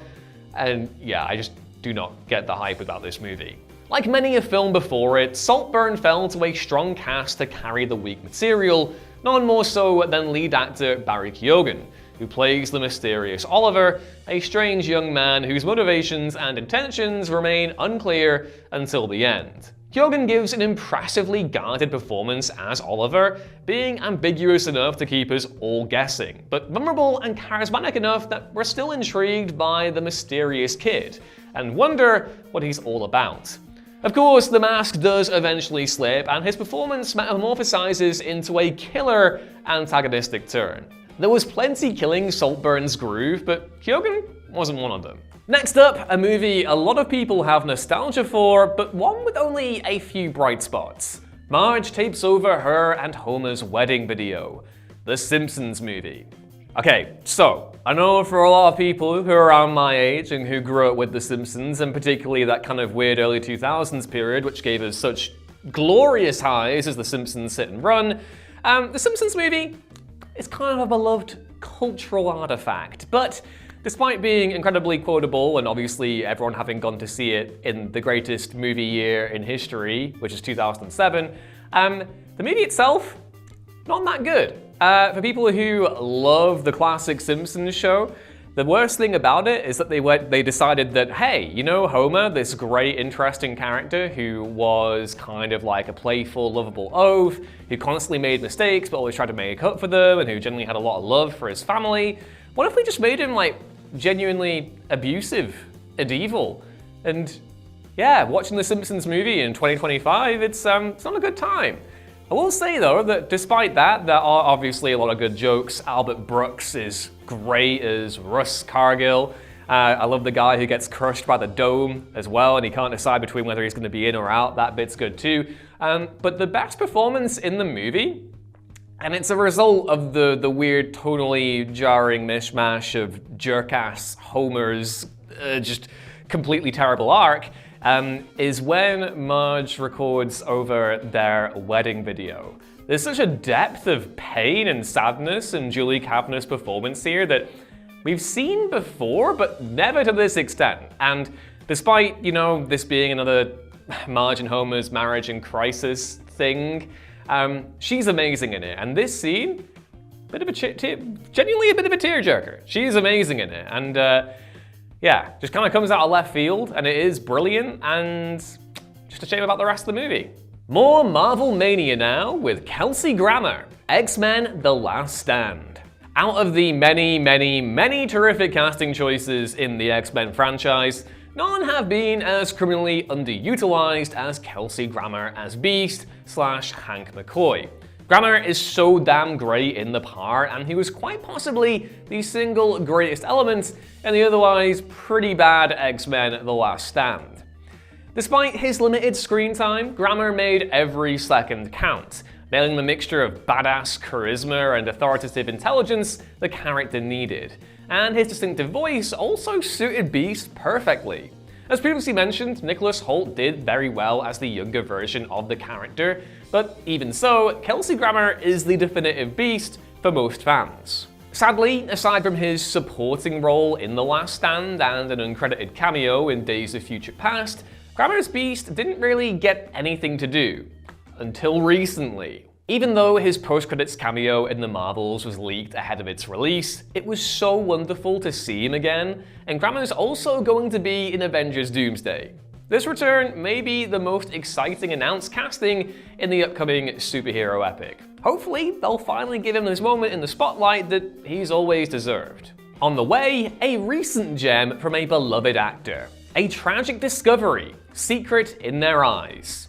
Speaker 1: and yeah, I just do not get the hype about this movie. Like many a film before it, Saltburn fell to a strong cast to carry the weak material, none more so than lead actor Barry Keoghan, who plays the mysterious Oliver, a strange young man whose motivations and intentions remain unclear until the end. Keoghan gives an impressively guarded performance as Oliver, being ambiguous enough to keep us all guessing, but memorable and charismatic enough that we're still intrigued by the mysterious kid, and wonder what he's all about. Of course, the mask does eventually slip, and his performance metamorphosizes into a killer antagonistic turn. There was plenty killing Saltburn's groove, but Keoghan wasn't one of them. Next up, a movie a lot of people have nostalgia for, but one with only a few bright spots. Marge tapes over her and Homer's wedding video, the Simpsons movie. Okay, so, I know for a lot of people who are around my age and who grew up with The Simpsons, and particularly that kind of weird early 2000s period which gave us such glorious highs as The Simpsons Sit and Run, The Simpsons movie is kind of a beloved cultural artifact, but despite being incredibly quotable and obviously everyone having gone to see it in the greatest movie year in history, which is 2007, the movie itself, not that good. For people who love the classic Simpsons show, the worst thing about it is that they decided that, hey, you know Homer, this great, interesting character who was kind of like a playful, lovable oaf, who constantly made mistakes but always tried to make up for them, and who generally had a lot of love for his family. What if we just made him like genuinely abusive and evil? And yeah, watching the Simpsons movie in 2025, it's not a good time. I will say though that despite that, there are obviously a lot of good jokes. Albert Brooks is great as Russ Cargill. I love the guy who gets crushed by the dome as well, and he can't decide between whether he's going to be in or out. That bit's good too. But the best performance in the movie, and it's a result of the weird tonally jarring mishmash of jerk-ass Homer's just completely terrible arc, is when Marge records over their wedding video. There's such a depth of pain and sadness in Julie Kavanagh's performance here that we've seen before, but never to this extent. And despite, this being another Marge and Homer's marriage in crisis thing, she's amazing in it. And this scene, genuinely a bit of a tearjerker. She's amazing in it. And yeah, just kind of comes out of left field, and it is brilliant, and just a shame about the rest of the movie. More Marvel mania now with Kelsey Grammer, X-Men: The Last Stand. Out of the many, many, many terrific casting choices in the X-Men franchise, none have been as criminally underutilized as Kelsey Grammer as Beast / Hank McCoy. Grammer is so damn great in the part, and he was quite possibly the single greatest element in the otherwise pretty bad X-Men: The Last Stand. Despite his limited screen time, Grammer made every second count, nailing the mixture of badass charisma and authoritative intelligence the character needed. And his distinctive voice also suited Beast perfectly. As previously mentioned, Nicholas Hoult did very well as the younger version of the character, but even so, Kelsey Grammer is the definitive Beast for most fans. Sadly, aside from his supporting role in The Last Stand and an uncredited cameo in Days of Future Past, Grammer's Beast didn't really get anything to do. Until recently. Even though his post-credits cameo in The Marvels was leaked ahead of its release, it was so wonderful to see him again, and Grammer's also going to be in Avengers Doomsday. This return may be the most exciting announced casting in the upcoming superhero epic. Hopefully, they'll finally give him this moment in the spotlight that he's always deserved. On the way, a recent gem from a beloved actor. A tragic discovery, Secret in Their Eyes.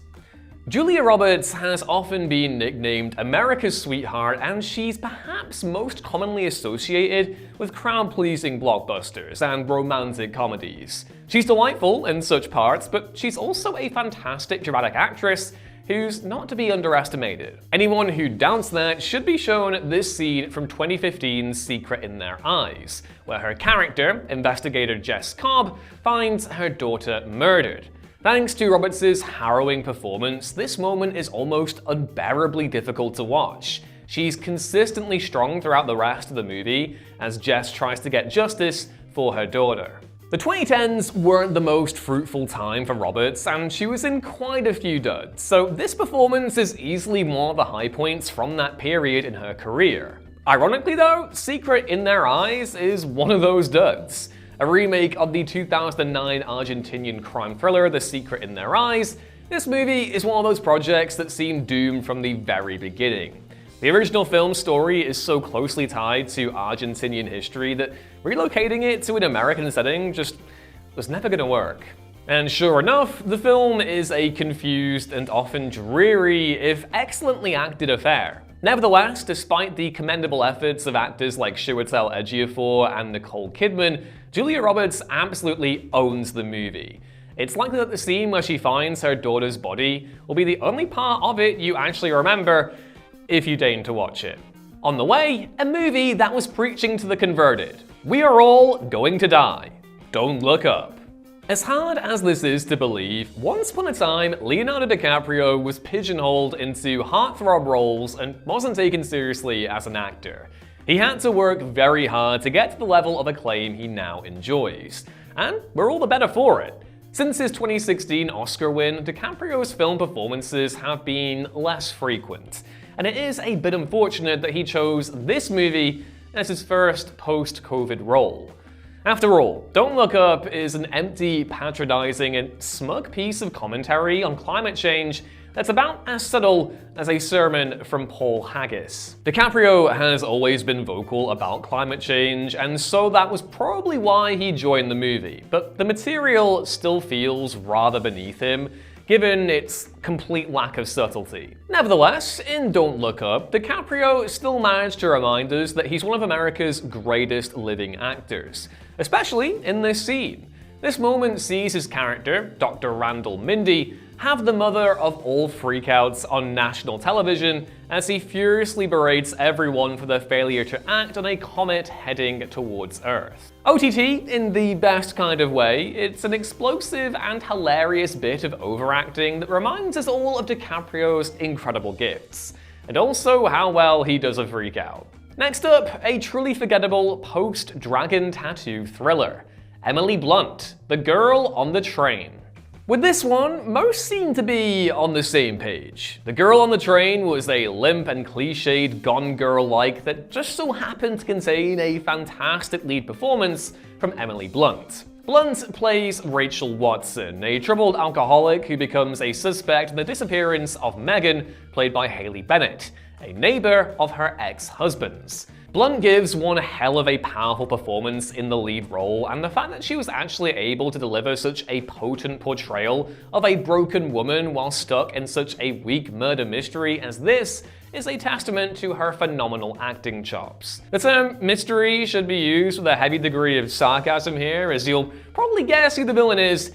Speaker 1: Julia Roberts has often been nicknamed America's sweetheart, and she's perhaps most commonly associated with crowd-pleasing blockbusters and romantic comedies. She's delightful in such parts, but she's also a fantastic dramatic actress who's not to be underestimated. Anyone who doubts that should be shown this scene from 2015's Secret in Their Eyes, where her character, investigator Jess Cobb, finds her daughter murdered. Thanks to Roberts' harrowing performance, this moment is almost unbearably difficult to watch. She's consistently strong throughout the rest of the movie as Jess tries to get justice for her daughter. The 2010s weren't the most fruitful time for Roberts, and she was in quite a few duds, so this performance is easily one of the high points from that period in her career. Ironically though, Secret in Their Eyes is one of those duds. A remake of the 2009 Argentinian crime thriller The Secret in Their Eyes, this movie is one of those projects that seemed doomed from the very beginning. The original film's story is so closely tied to Argentinian history that relocating it to an American setting just was never gonna work. And sure enough, the film is a confused and often dreary, if excellently acted affair. Nevertheless, despite the commendable efforts of actors like Chiwetel Ejiofor and Nicole Kidman, Julia Roberts absolutely owns the movie. It's likely that the scene where she finds her daughter's body will be the only part of it you actually remember, if you deign to watch it. On the way, a movie that was preaching to the converted. We are all going to die. Don't look up. As hard as this is to believe, once upon a time, Leonardo DiCaprio was pigeonholed into heartthrob roles and wasn't taken seriously as an actor. He had to work very hard to get to the level of acclaim he now enjoys. And we're all the better for it. Since his 2016 Oscar win, DiCaprio's film performances have been less frequent. And it is a bit unfortunate that he chose this movie as his first post-COVID role. After all, Don't Look Up is an empty, patronizing, and smug piece of commentary on climate change that's about as subtle as a sermon from Paul Haggis. DiCaprio has always been vocal about climate change, and so that was probably why he joined the movie, but the material still feels rather beneath him, given its complete lack of subtlety. Nevertheless, in Don't Look Up, DiCaprio still managed to remind us that he's one of America's greatest living actors, especially in this scene. This moment sees his character, Dr. Randall Mindy, have the mother of all freakouts on national television as he furiously berates everyone for their failure to act on a comet heading towards Earth. OTT in the best kind of way, it's an explosive and hilarious bit of overacting that reminds us all of DiCaprio's incredible gifts, and also how well he does a freakout. Next up, a truly forgettable post-dragon tattoo thriller, Emily Blunt, The Girl on the Train. With this one, most seem to be on the same page. The Girl on the Train was a limp and cliched Gone Girl-like that just so happened to contain a fantastic lead performance from Emily Blunt. Blunt plays Rachel Watson, a troubled alcoholic who becomes a suspect in the disappearance of Megan, played by Haley Bennett, a neighbor of her ex-husband's. Blunt gives one hell of a powerful performance in the lead role, and the fact that she was actually able to deliver such a potent portrayal of a broken woman while stuck in such a weak murder mystery as this is a testament to her phenomenal acting chops. The term mystery should be used with a heavy degree of sarcasm here, as you'll probably guess who the villain is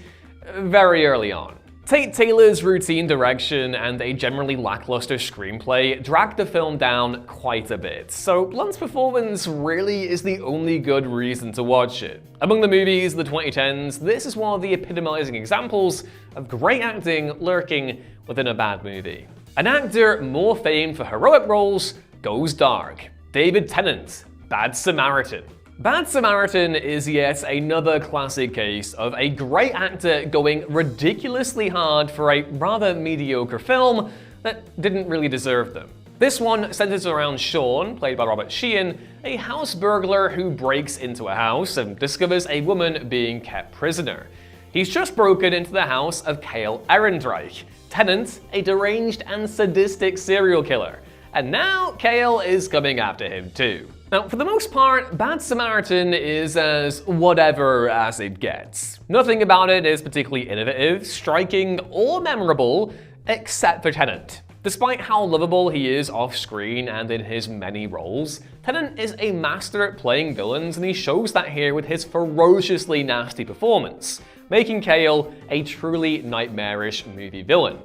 Speaker 1: very early on. Tate Taylor's routine direction and a generally lackluster screenplay dragged the film down quite a bit, so Blunt's performance really is the only good reason to watch it. Among the movies of the 2010s, this is one of the epitomizing examples of great acting lurking within a bad movie. An actor more famed for heroic roles goes dark. David Tennant, Bad Samaritan. Bad Samaritan is yet another classic case of a great actor going ridiculously hard for a rather mediocre film that didn't really deserve them. This one centers around Sean, played by Robert Sheehan, a house burglar who breaks into a house and discovers a woman being kept prisoner. He's just broken into the house of Cale Ehrenreich, Tennant, a deranged and sadistic serial killer. And now Cale is coming after him too. Now, for the most part, Bad Samaritan is as whatever as it gets. Nothing about it is particularly innovative, striking, or memorable, except for Tennant. Despite how lovable he is off-screen and in his many roles, Tennant is a master at playing villains, and he shows that here with his ferociously nasty performance, making Cale a truly nightmarish movie villain.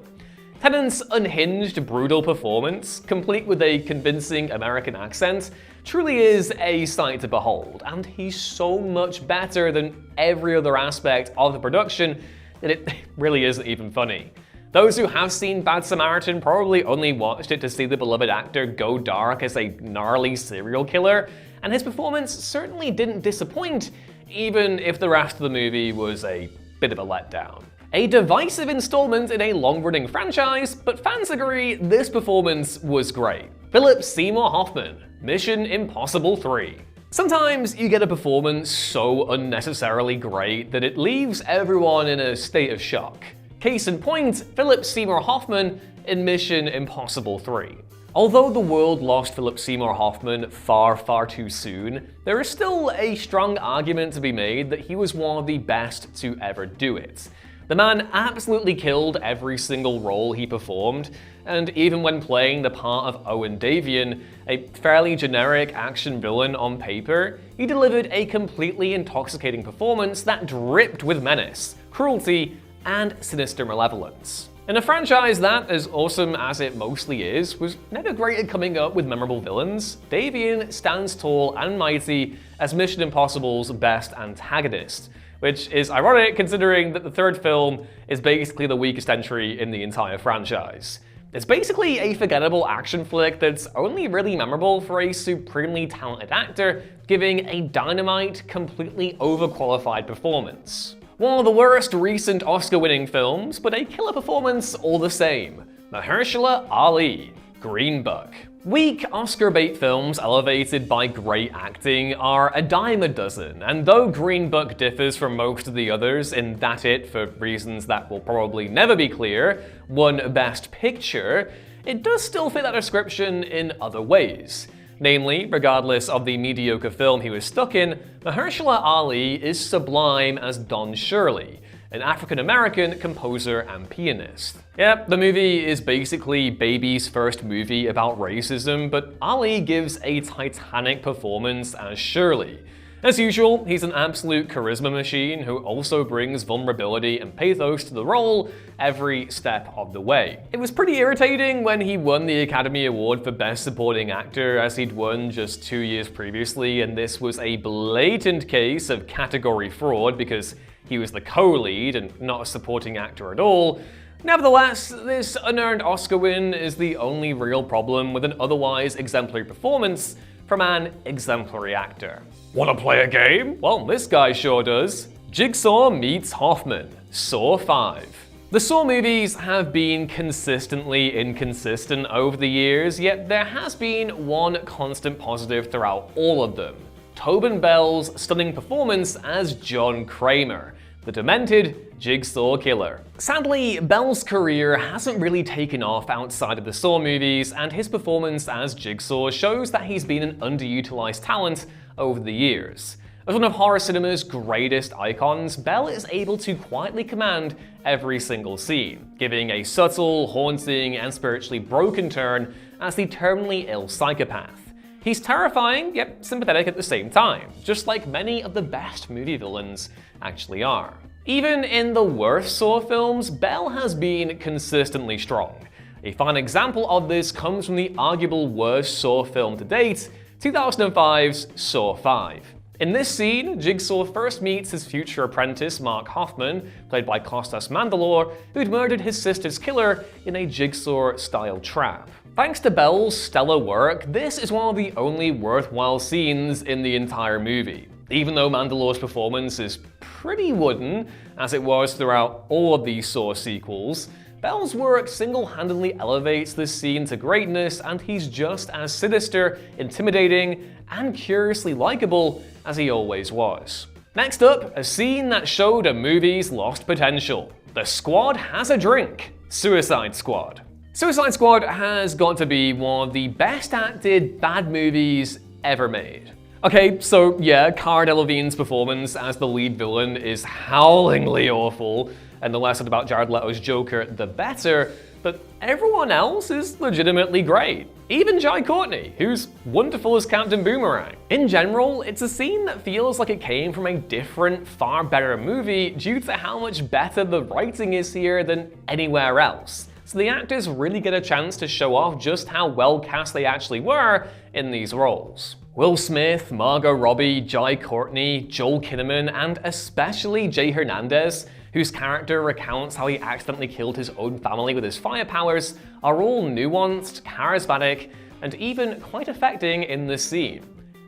Speaker 1: Tennant's unhinged, brutal performance, complete with a convincing American accent, truly is a sight to behold, and he's so much better than every other aspect of the production and it really isn't even funny. Those who have seen Bad Samaritan probably only watched it to see the beloved actor go dark as a gnarly serial killer, and his performance certainly didn't disappoint, even if the rest of the movie was a bit of a letdown. A divisive installment in a long-running franchise, but fans agree this performance was great. Philip Seymour Hoffman, Mission Impossible 3. Sometimes you get a performance so unnecessarily great that it leaves everyone in a state of shock. Case in point, Philip Seymour Hoffman in Mission Impossible 3. Although the world lost Philip Seymour Hoffman far too soon, there is still a strong argument to be made that he was one of the best to ever do it. The man absolutely killed every single role he performed, and even when playing the part of Owen Davian, a fairly generic action villain on paper, he delivered a completely intoxicating performance that dripped with menace, cruelty, and sinister malevolence. In a franchise that, as awesome as it mostly is, was never great at coming up with memorable villains, Davian stands tall and mighty as Mission Impossible's best antagonist, which is ironic considering that the third film is basically the weakest entry in the entire franchise. It's basically a forgettable action flick that's only really memorable for a supremely talented actor giving a dynamite, completely overqualified performance. One of the worst recent Oscar-winning films, but a killer performance all the same. Mahershala Ali, Green Book. Weak Oscar bait films elevated by great acting are a dime a dozen, and though Green Book differs from most of the others in that it, for reasons that will probably never be clear, won Best Picture, it does still fit that description in other ways. Namely, regardless of the mediocre film he was stuck in, Mahershala Ali is sublime as Don Shirley, an African-American composer and pianist. Yep, the movie is basically Baby's first movie about racism, but Ali gives a titanic performance as Shirley. As usual, he's an absolute charisma machine who also brings vulnerability and pathos to the role every step of the way. It was pretty irritating when he won the Academy Award for Best Supporting Actor, as he'd won just 2 years previously, and this was a blatant case of category fraud because he was the co-lead and not a supporting actor at all. Nevertheless, this unearned Oscar win is the only real problem with an otherwise exemplary performance from an exemplary actor. Wanna play a game? Well, this guy sure does. Jigsaw meets Hoffman, Saw 5. The Saw movies have been consistently inconsistent over the years, yet there has been one constant positive throughout all of them: Tobin Bell's stunning performance as John Kramer, the demented Jigsaw killer. Sadly, Bell's career hasn't really taken off outside of the Saw movies, and his performance as Jigsaw shows that he's been an underutilized talent over the years. As one of horror cinema's greatest icons, Bell is able to quietly command every single scene, giving a subtle, haunting, and spiritually broken turn as the terminally ill psychopath. He's terrifying, yet sympathetic at the same time, just like many of the best movie villains actually are. Even in the worst Saw films, Bell has been consistently strong. A fine example of this comes from the arguable worst Saw film to date, 2005's Saw 5. In this scene, Jigsaw first meets his future apprentice Mark Hoffman, played by Kostas Mandalore, who'd murdered his sister's killer in a Jigsaw-style trap. Thanks to Bell's stellar work, this is one of the only worthwhile scenes in the entire movie. Even though Mandalore's performance is pretty wooden, as it was throughout all of these Saw sequels, Bell's work single-handedly elevates this scene to greatness, and he's just as sinister, intimidating, and curiously likable as he always was. Next up, a scene that showed a movie's lost potential. The squad has a drink. Suicide Squad. Suicide Squad has got to be one of the best acted bad movies ever made. Okay, so yeah, Cara Delevingne's performance as the lead villain is howlingly awful, and the less said about Jared Leto's Joker, the better, but everyone else is legitimately great. Even Jai Courtney, who's wonderful as Captain Boomerang. In general, it's a scene that feels like it came from a different, far better movie due to how much better the writing is here than anywhere else. So the actors really get a chance to show off just how well cast they actually were in these roles. Will Smith, Margot Robbie, Jai Courtney, Joel Kinnaman, and especially Jay Hernandez, whose character recounts how he accidentally killed his own family with his fire powers, are all nuanced, charismatic, and even quite affecting in this scene.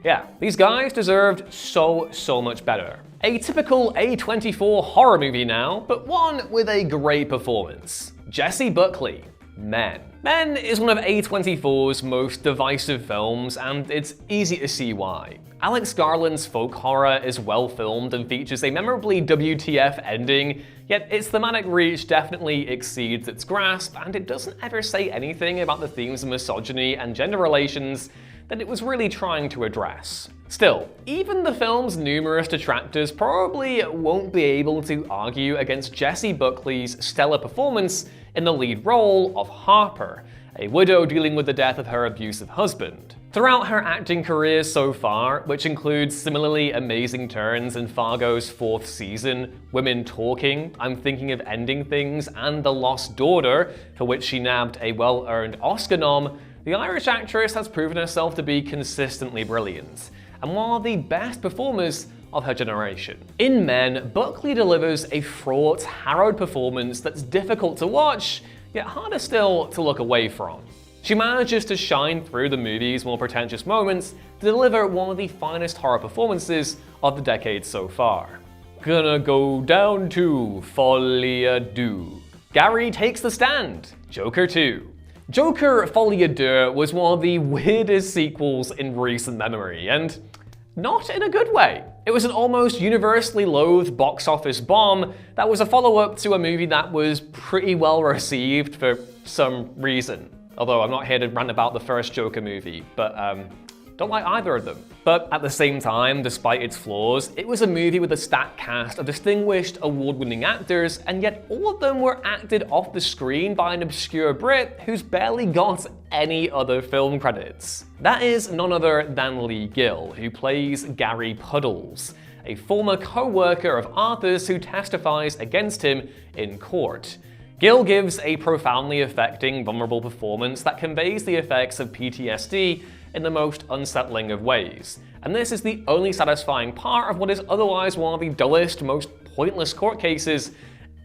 Speaker 1: Yeah, these guys deserved so much better. A typical A24 horror movie now, but one with a great performance. Jessie Buckley, Men. Men is one of A24's most divisive films, and it's easy to see why. Alex Garland's folk horror is well filmed and features a memorably WTF ending, yet its thematic reach definitely exceeds its grasp, and it doesn't ever say anything about the themes of misogyny and gender relations that it was really trying to address. Still, even the film's numerous detractors probably won't be able to argue against Jessie Buckley's stellar performance in the lead role of Harper, a widow dealing with the death of her abusive husband. Throughout her acting career so far, which includes similarly amazing turns in Fargo's 4th season, Women Talking, I'm Thinking of Ending Things, and The Lost Daughter, for which she nabbed a well-earned Oscar nom, the Irish actress has proven herself to be consistently brilliant, and one of the best performers of her generation. In Men, Buckley delivers a fraught, harrowed performance that's difficult to watch, yet harder still to look away from. She manages to shine through the movie's more pretentious moments to deliver one of the finest horror performances of the decade so far. Gonna go down to Folie-à-Deux. Gary Takes the Stand, Joker 2. Joker Folie-à-Deux was one of the weirdest sequels in recent memory, and not in a good way. It was an almost universally loathed box office bomb that was a follow-up to a movie that was pretty well received for some reason. Although I'm not here to rant about the first Joker movie, but don't like either of them. But at the same time, despite its flaws, it was a movie with a stacked cast of distinguished award-winning actors, and yet all of them were acted off the screen by an obscure Brit who's barely got any other film credits. That is none other than Lee Gill, who plays Gary Puddles, a former co-worker of Arthur's who testifies against him in court. Gill gives a profoundly affecting, vulnerable performance that conveys the effects of PTSD in the most unsettling of ways. And this is the only satisfying part of what is otherwise one of the dullest, most pointless court cases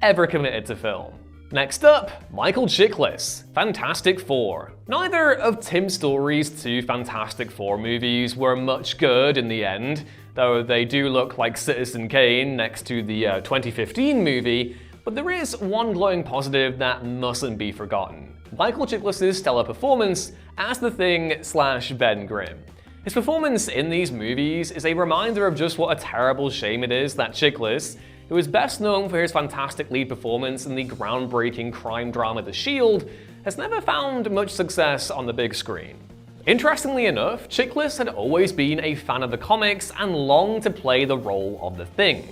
Speaker 1: ever committed to film. Next up, Michael Chiklis, Fantastic Four. Neither of Tim Story's 2 Fantastic Four movies were much good in the end, though they do look like Citizen Kane next to the 2015 movie, but there is one glowing positive that mustn't be forgotten: Michael Chiklis' stellar performance as the Thing/Ben Grimm. His performance in these movies is a reminder of just what a terrible shame it is that Chiklis, who is best known for his fantastic lead performance in the groundbreaking crime drama The Shield, has never found much success on the big screen. Interestingly enough, Chiklis had always been a fan of the comics and longed to play the role of the Thing.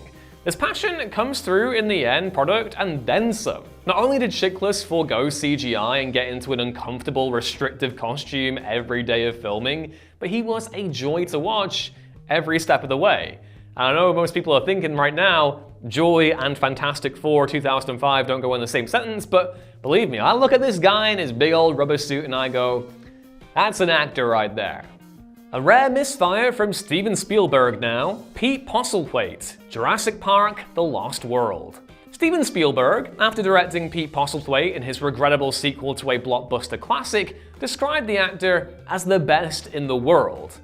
Speaker 1: This passion comes through in the end product and then some. Not only did Chiklis forego CGI and get into an uncomfortable, restrictive costume every day of filming, but he was a joy to watch every step of the way. I know most people are thinking right now, joy and Fantastic Four 2005 don't go in the same sentence, but believe me, I look at this guy in his big old rubber suit and I go, that's an actor right there. A rare misfire from Steven Spielberg now, Pete Postlethwaite, Jurassic Park: The Lost World. Steven Spielberg, after directing Pete Postlethwaite in his regrettable sequel to a blockbuster classic, described the actor as the best in the world.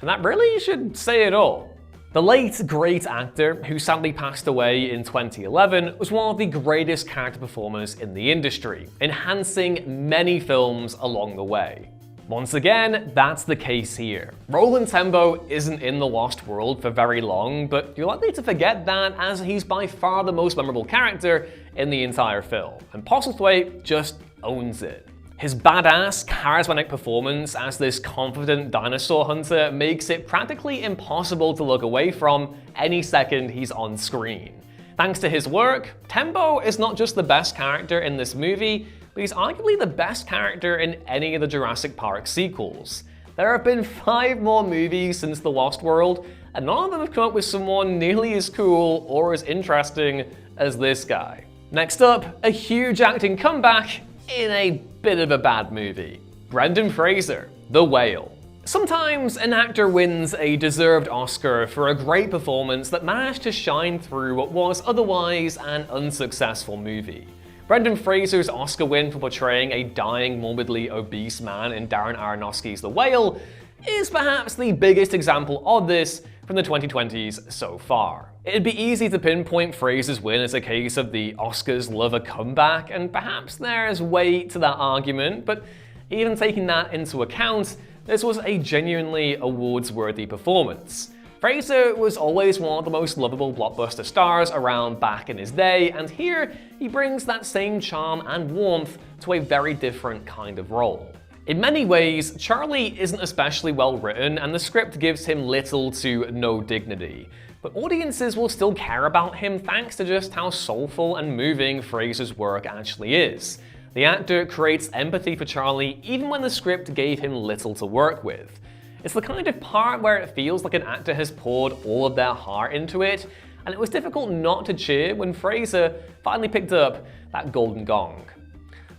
Speaker 1: And that really should say it all. The late, great actor, who sadly passed away in 2011, was one of the greatest character performers in the industry, enhancing many films along the way. Once again, that's the case here. Roland Tembo isn't in The Lost World for very long, but you're likely to forget that as he's by far the most memorable character in the entire film, and Postlethwaite just owns it. His badass, charismatic performance as this confident dinosaur hunter makes it practically impossible to look away from any second he's on screen. Thanks to his work, Tembo is not just the best character in this movie, but he's arguably the best character in any of the Jurassic Park sequels. There have been 5 more movies since The Lost World, and none of them have come up with someone nearly as cool or as interesting as this guy. Next up, a huge acting comeback in a bit of a bad movie. Brendan Fraser, The Whale. Sometimes an actor wins a deserved Oscar for a great performance that managed to shine through what was otherwise an unsuccessful movie. Brendan Fraser's Oscar win for portraying a dying, morbidly obese man in Darren Aronofsky's The Whale is perhaps the biggest example of this from the 2020s so far. It'd be easy to pinpoint Fraser's win as a case of the Oscars love a comeback, and perhaps there's weight to that argument, but even taking that into account, this was a genuinely awards-worthy performance. Fraser was always one of the most lovable blockbuster stars around back in his day, and here he brings that same charm and warmth to a very different kind of role. In many ways, Charlie isn't especially well written, and the script gives him little to no dignity. But audiences will still care about him thanks to just how soulful and moving Fraser's work actually is. The actor creates empathy for Charlie even when the script gave him little to work with. It's the kind of part where it feels like an actor has poured all of their heart into it, and it was difficult not to cheer when Fraser finally picked up that golden gong.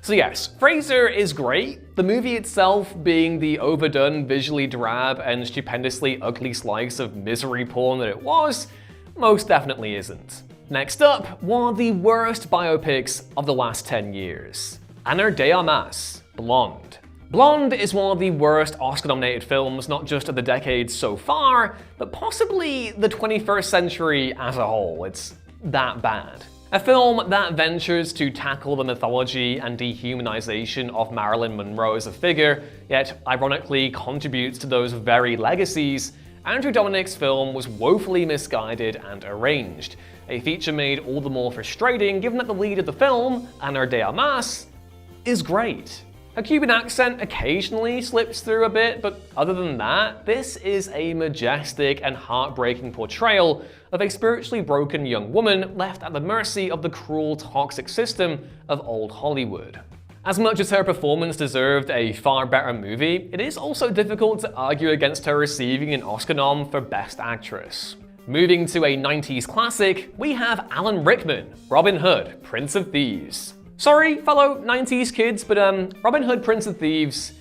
Speaker 1: So yes, Fraser is great. The movie itself, being the overdone, visually drab, and stupendously ugly slice of misery porn that it was, most definitely isn't. Next up, one of the worst biopics of the last 10 years. Ana de Armas, Blonde. Blonde is one of the worst Oscar-nominated films, not just of the decade so far, but possibly the 21st century as a whole. It's that bad. A film that ventures to tackle the mythology and dehumanization of Marilyn Monroe as a figure, yet ironically contributes to those very legacies, Andrew Dominik's film was woefully misguided and arranged. A feature made all the more frustrating given that the lead of the film, Ana de Armas, is great. A Cuban accent occasionally slips through a bit, but other than that, this is a majestic and heartbreaking portrayal of a spiritually broken young woman left at the mercy of the cruel, toxic system of old Hollywood. As much as her performance deserved a far better movie, it is also difficult to argue against her receiving an Oscar nom for Best Actress. Moving to a 90s classic, we have Alan Rickman, Robin Hood, Prince of Thieves. Sorry, fellow 90s kids, but Robin Hood, Prince of Thieves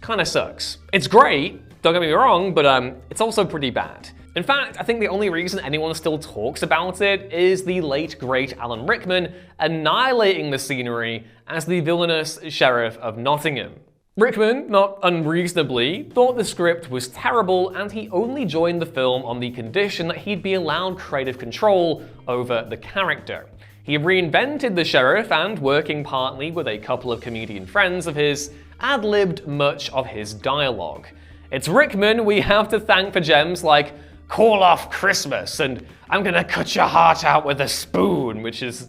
Speaker 1: kinda sucks. It's great, don't get me wrong, but it's also pretty bad. In fact, I think the only reason anyone still talks about it is the late great Alan Rickman annihilating the scenery as the villainous Sheriff of Nottingham. Rickman, not unreasonably, thought the script was terrible, and he only joined the film on the condition that he'd be allowed creative control over the character. He reinvented the sheriff and, working partly with a couple of comedian friends of his, ad-libbed much of his dialogue. It's Rickman we have to thank for gems like "Call off Christmas" and "I'm gonna cut your heart out with a spoon," which is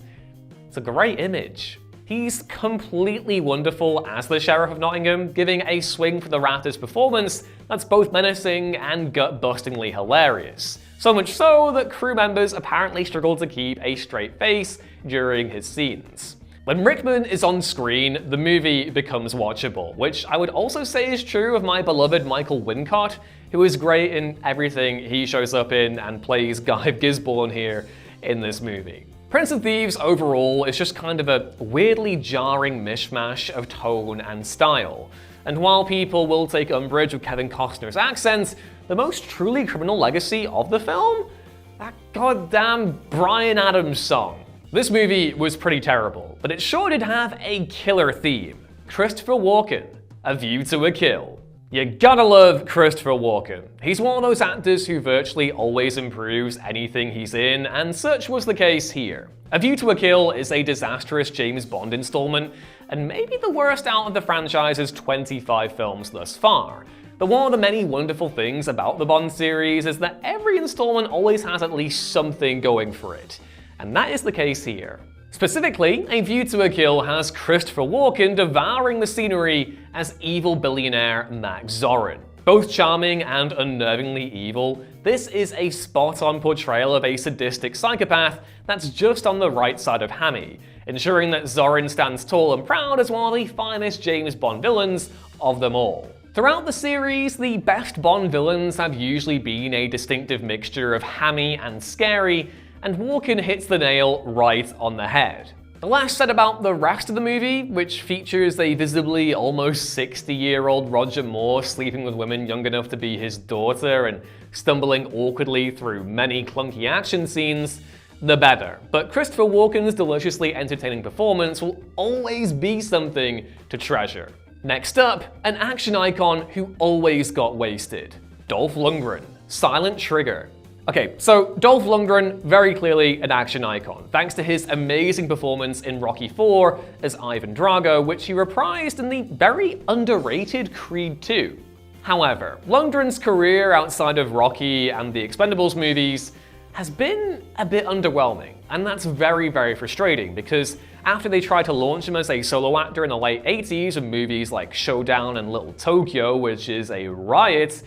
Speaker 1: it's a great image. He's completely wonderful as the Sheriff of Nottingham, giving a swing for the rafters performance that's both menacing and gut-bustingly hilarious. So much so that crew members apparently struggle to keep a straight face during his scenes. When Rickman is on screen, the movie becomes watchable, which I would also say is true of my beloved Michael Wincott, who is great in everything he shows up in and plays Guy Gisborne here in this movie. Prince of Thieves overall is just kind of a weirdly jarring mishmash of tone and style. And while people will take umbrage with Kevin Costner's accent, the most truly criminal legacy of the film? That goddamn Bryan Adams song. This movie was pretty terrible, but it sure did have a killer theme. Christopher Walken, A View to a Kill. You gotta love Christopher Walken. He's one of those actors who virtually always improves anything he's in, and such was the case here. A View to a Kill is a disastrous James Bond installment, and maybe the worst out of the franchise's 25 films thus far. But one of the many wonderful things about the Bond series is that every installment always has at least something going for it. And that is the case here. Specifically, A View to a Kill has Christopher Walken devouring the scenery as evil billionaire Max Zorin. Both charming and unnervingly evil, this is a spot-on portrayal of a sadistic psychopath that's just on the right side of Hammy, ensuring that Zorin stands tall and proud as one of the finest James Bond villains of them all. Throughout the series, the best Bond villains have usually been a distinctive mixture of hammy and scary, and Walken hits the nail right on the head. The less said about the rest of the movie, which features a visibly almost 60-year-old Roger Moore sleeping with women young enough to be his daughter and stumbling awkwardly through many clunky action scenes, the better. But Christopher Walken's deliciously entertaining performance will always be something to treasure. Next up, an action icon who always got wasted. Dolph Lundgren, Silent Trigger. Okay, so Dolph Lundgren, very clearly an action icon, thanks to his amazing performance in Rocky IV as Ivan Drago, which he reprised in the very underrated Creed II. However, Lundgren's career outside of Rocky and the Expendables movies has been a bit underwhelming, and that's very, very frustrating because after they tried to launch him as a solo actor in the late 80s with movies like Showdown and Little Tokyo, which is a riot,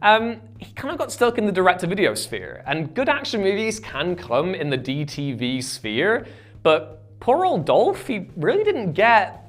Speaker 1: he kind of got stuck in the direct-to-video sphere, and good action movies can come in the DTV sphere, but poor old Dolph, he really didn't get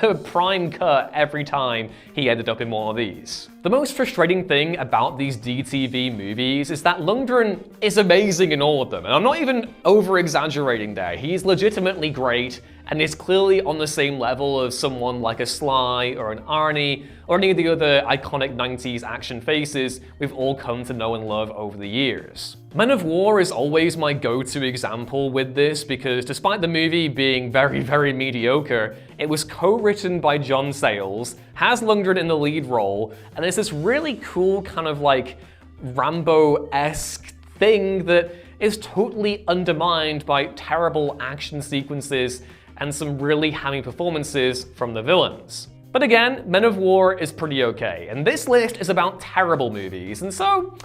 Speaker 1: a prime cut every time he ended up in one of these. The most frustrating thing about these DTV movies is that Lundgren is amazing in all of them, and I'm not even over-exaggerating there. He's legitimately great, and is clearly on the same level of someone like a Sly or an Arnie or any of the other iconic 90s action faces we've all come to know and love over the years. Men of War is always my go-to example with this because despite the movie being very, very mediocre, it was co-written by John Sayles, has Lundgren in the lead role, and there's this really cool kind of like Rambo-esque thing that is totally undermined by terrible action sequences and some really hammy performances from the villains. But again, Men of War is pretty okay, and this list is about terrible movies, and so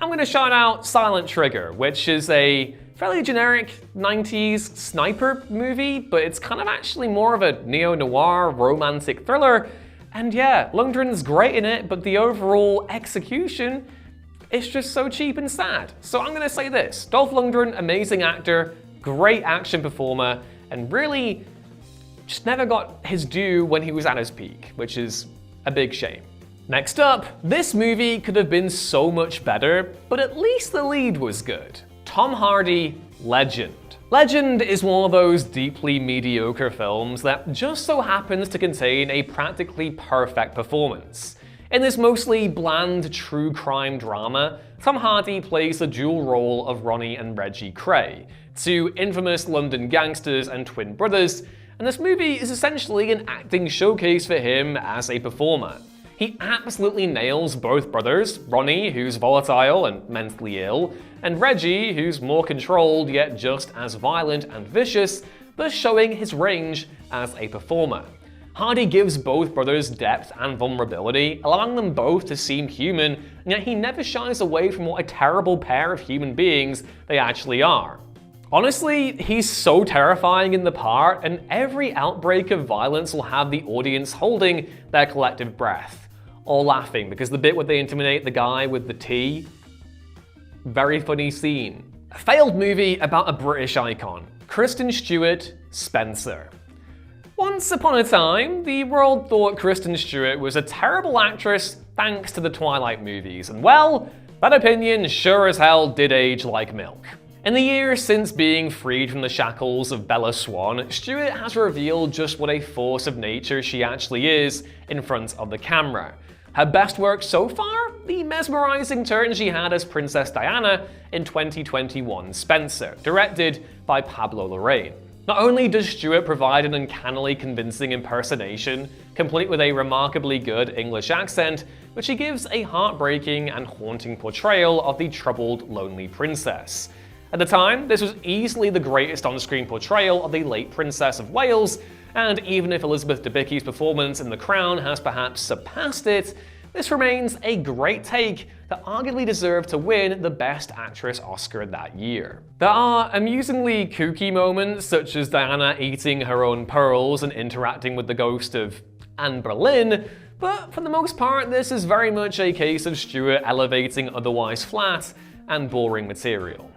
Speaker 1: I'm gonna shout out Silent Trigger, which is a fairly generic 90s sniper movie, but it's kind of actually more of a neo-noir romantic thriller, and yeah, Lundgren's great in it, but the overall execution is just so cheap and sad. So I'm gonna say this, Dolph Lundgren, amazing actor, great action performer, and really just never got his due when he was at his peak, which is a big shame. Next up, this movie could have been so much better, but at least the lead was good. Tom Hardy, Legend. Legend is one of those deeply mediocre films that just so happens to contain a practically perfect performance. In this mostly bland true crime drama, Tom Hardy plays the dual role of Ronnie and Reggie Kray, two infamous London gangsters and twin brothers, and this movie is essentially an acting showcase for him as a performer. He absolutely nails both brothers, Ronnie, who's volatile and mentally ill, and Reggie, who's more controlled yet just as violent and vicious, thus showing his range as a performer. Hardy gives both brothers depth and vulnerability, allowing them both to seem human, and yet he never shies away from what a terrible pair of human beings they actually are. Honestly, he's so terrifying in the part, and every outbreak of violence will have the audience holding their collective breath, or laughing, because the bit where they intimidate the guy with the tea, very funny scene. A failed movie about a British icon, Kristen Stewart, Spencer. Once upon a time, the world thought Kristen Stewart was a terrible actress thanks to the Twilight movies, and well, that opinion sure as hell did age like milk. In the years since being freed from the shackles of Bella Swan, Stewart has revealed just what a force of nature she actually is in front of the camera. Her best work so far? The mesmerizing turn she had as Princess Diana in 2021's Spencer, directed by Pablo Larraín. Not only does Stewart provide an uncannily convincing impersonation, complete with a remarkably good English accent, but she gives a heartbreaking and haunting portrayal of the troubled, lonely princess. At the time, this was easily the greatest on-screen portrayal of the late Princess of Wales, and even if Elizabeth Debicki's performance in The Crown has perhaps surpassed it, this remains a great take that arguably deserved to win the Best Actress Oscar that year. There are amusingly kooky moments, such as Diana eating her own pearls and interacting with the ghost of Anne Boleyn, but for the most part, this is very much a case of Stewart elevating otherwise flat and boring material.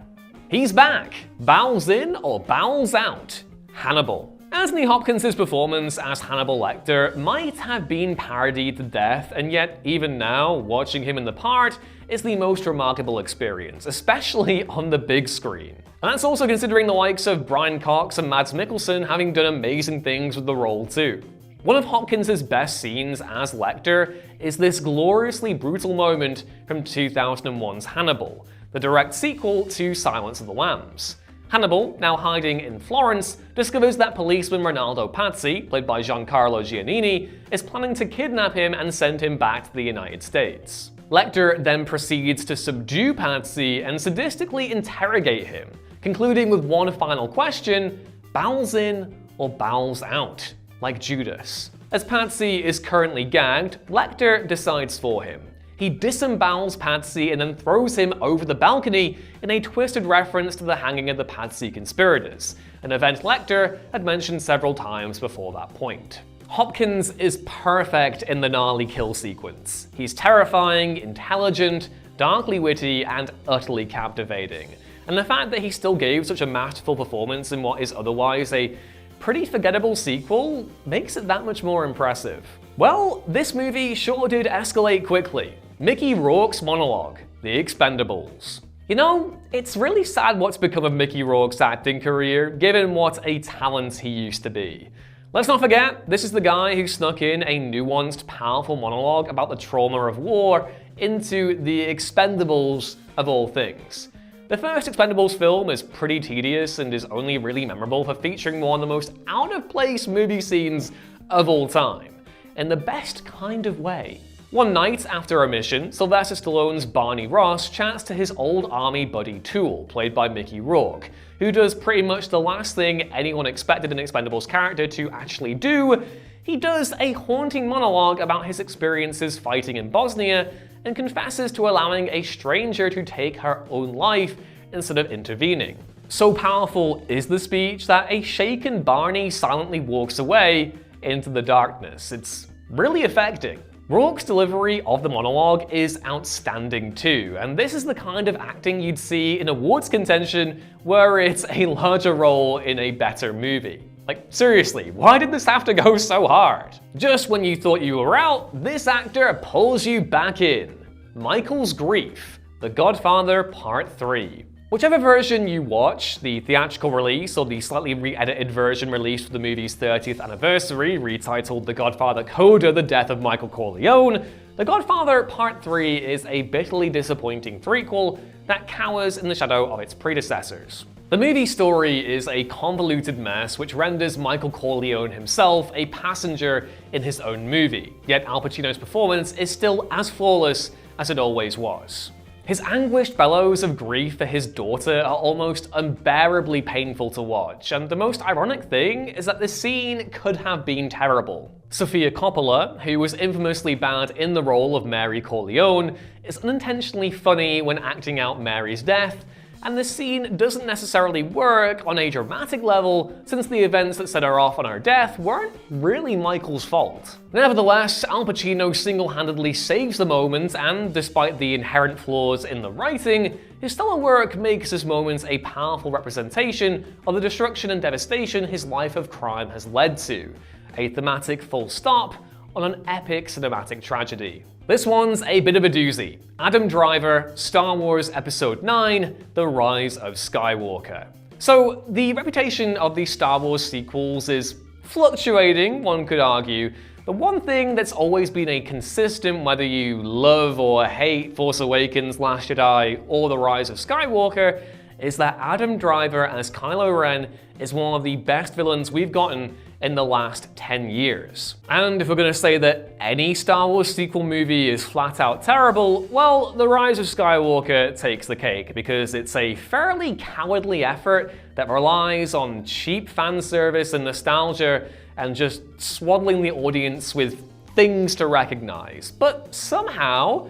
Speaker 1: He's back! Bowels in or bowels out? Hannibal. Anthony Hopkins' performance as Hannibal Lecter might have been parodied to death, and yet even now, watching him in the part is the most remarkable experience, especially on the big screen. And that's also considering the likes of Brian Cox and Mads Mikkelsen having done amazing things with the role too. One of Hopkins' best scenes as Lecter is this gloriously brutal moment from 2001's Hannibal, the direct sequel to Silence of the Lambs. Hannibal, now hiding in Florence, discovers that policeman Ronaldo Pazzi, played by Giancarlo Giannini, is planning to kidnap him and send him back to the United States. Lecter then proceeds to subdue Pazzi and sadistically interrogate him, concluding with one final question: bowels in or bowels out, like Judas. As Pazzi is currently gagged, Lecter decides for him. He disembowels Pazzi and then throws him over the balcony in a twisted reference to the hanging of the Pazzi conspirators, an event Lecter had mentioned several times before that point. Hopkins is perfect in the gnarly kill sequence. He's terrifying, intelligent, darkly witty, and utterly captivating. And the fact that he still gave such a masterful performance in what is otherwise a pretty forgettable sequel makes it that much more impressive. Well, this movie sure did escalate quickly. Mickey Rourke's monologue, The Expendables. You know, it's really sad what's become of Mickey Rourke's acting career, given what a talent he used to be. Let's not forget, this is the guy who snuck in a nuanced, powerful monologue about the trauma of war into The Expendables of all things. The first Expendables film is pretty tedious and is only really memorable for featuring one of the most out-of-place movie scenes of all time, in the best kind of way. One night after a mission, Sylvester Stallone's Barney Ross chats to his old army buddy Tool, played by Mickey Rourke, who does pretty much the last thing anyone expected an Expendables character to actually do. He does a haunting monologue about his experiences fighting in Bosnia and confesses to allowing a stranger to take her own life instead of intervening. So powerful is the speech that a shaken Barney silently walks away into the darkness. It's really affecting. Rourke's delivery of the monologue is outstanding too, and this is the kind of acting you'd see in awards contention were it a larger role in a better movie. Like, seriously, why did this have to go so hard? Just when you thought you were out, this actor pulls you back in. Michael's Grief, The Godfather Part 3. Whichever version you watch, the theatrical release or the slightly re-edited version released for the movie's 30th anniversary, retitled The Godfather Coda: The Death of Michael Corleone, The Godfather Part 3 is a bitterly disappointing threequel that cowers in the shadow of its predecessors. The movie story is a convoluted mess which renders Michael Corleone himself a passenger in his own movie, yet Al Pacino's performance is still as flawless as it always was. His anguished bellows of grief for his daughter are almost unbearably painful to watch, and the most ironic thing is that this scene could have been terrible. Sofia Coppola, who was infamously bad in the role of Mary Corleone, is unintentionally funny when acting out Mary's death, and the scene doesn't necessarily work on a dramatic level since the events that set her off on her death weren't really Michael's fault. Nevertheless, Al Pacino single-handedly saves the moment, and despite the inherent flaws in the writing, his stellar work makes this moment a powerful representation of the destruction and devastation his life of crime has led to, a thematic full stop on an epic cinematic tragedy. This one's a bit of a doozy. Adam Driver, Star Wars Episode 9, The Rise of Skywalker. So, the reputation of the Star Wars sequels is fluctuating, one could argue. The one thing that's always been a consistent, whether you love or hate Force Awakens, Last Jedi, or The Rise of Skywalker, is that Adam Driver as Kylo Ren is one of the best villains we've gotten in the last 10 years. And if we're gonna say that any Star Wars sequel movie is flat out terrible, well, The Rise of Skywalker takes the cake because it's a fairly cowardly effort that relies on cheap fan service and nostalgia and just swaddling the audience with things to recognize. But somehow,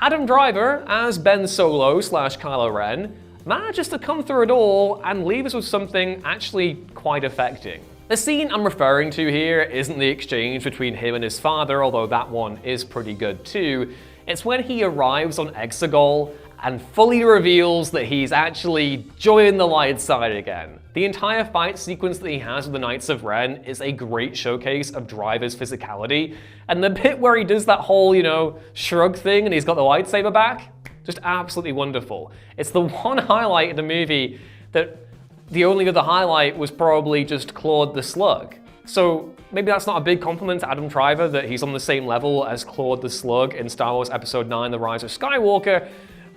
Speaker 1: Adam Driver as Ben Solo / Kylo Ren manages to come through it all and leave us with something actually quite affecting. The scene I'm referring to here isn't the exchange between him and his father, although that one is pretty good too. It's when he arrives on Exegol and fully reveals that he's actually joined the light side again. The entire fight sequence that he has with the Knights of Ren is a great showcase of Driver's physicality, and the bit where he does that whole, shrug thing and he's got the lightsaber back, just absolutely wonderful. It's the one highlight in the movie that the only other highlight was probably just Claude the Slug. So maybe that's not a big compliment to Adam Driver that he's on the same level as Claude the Slug in Star Wars Episode 9, The Rise of Skywalker,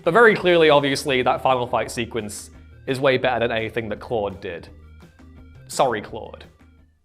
Speaker 1: but very clearly, obviously, that final fight sequence is way better than anything that Claude did. Sorry, Claude.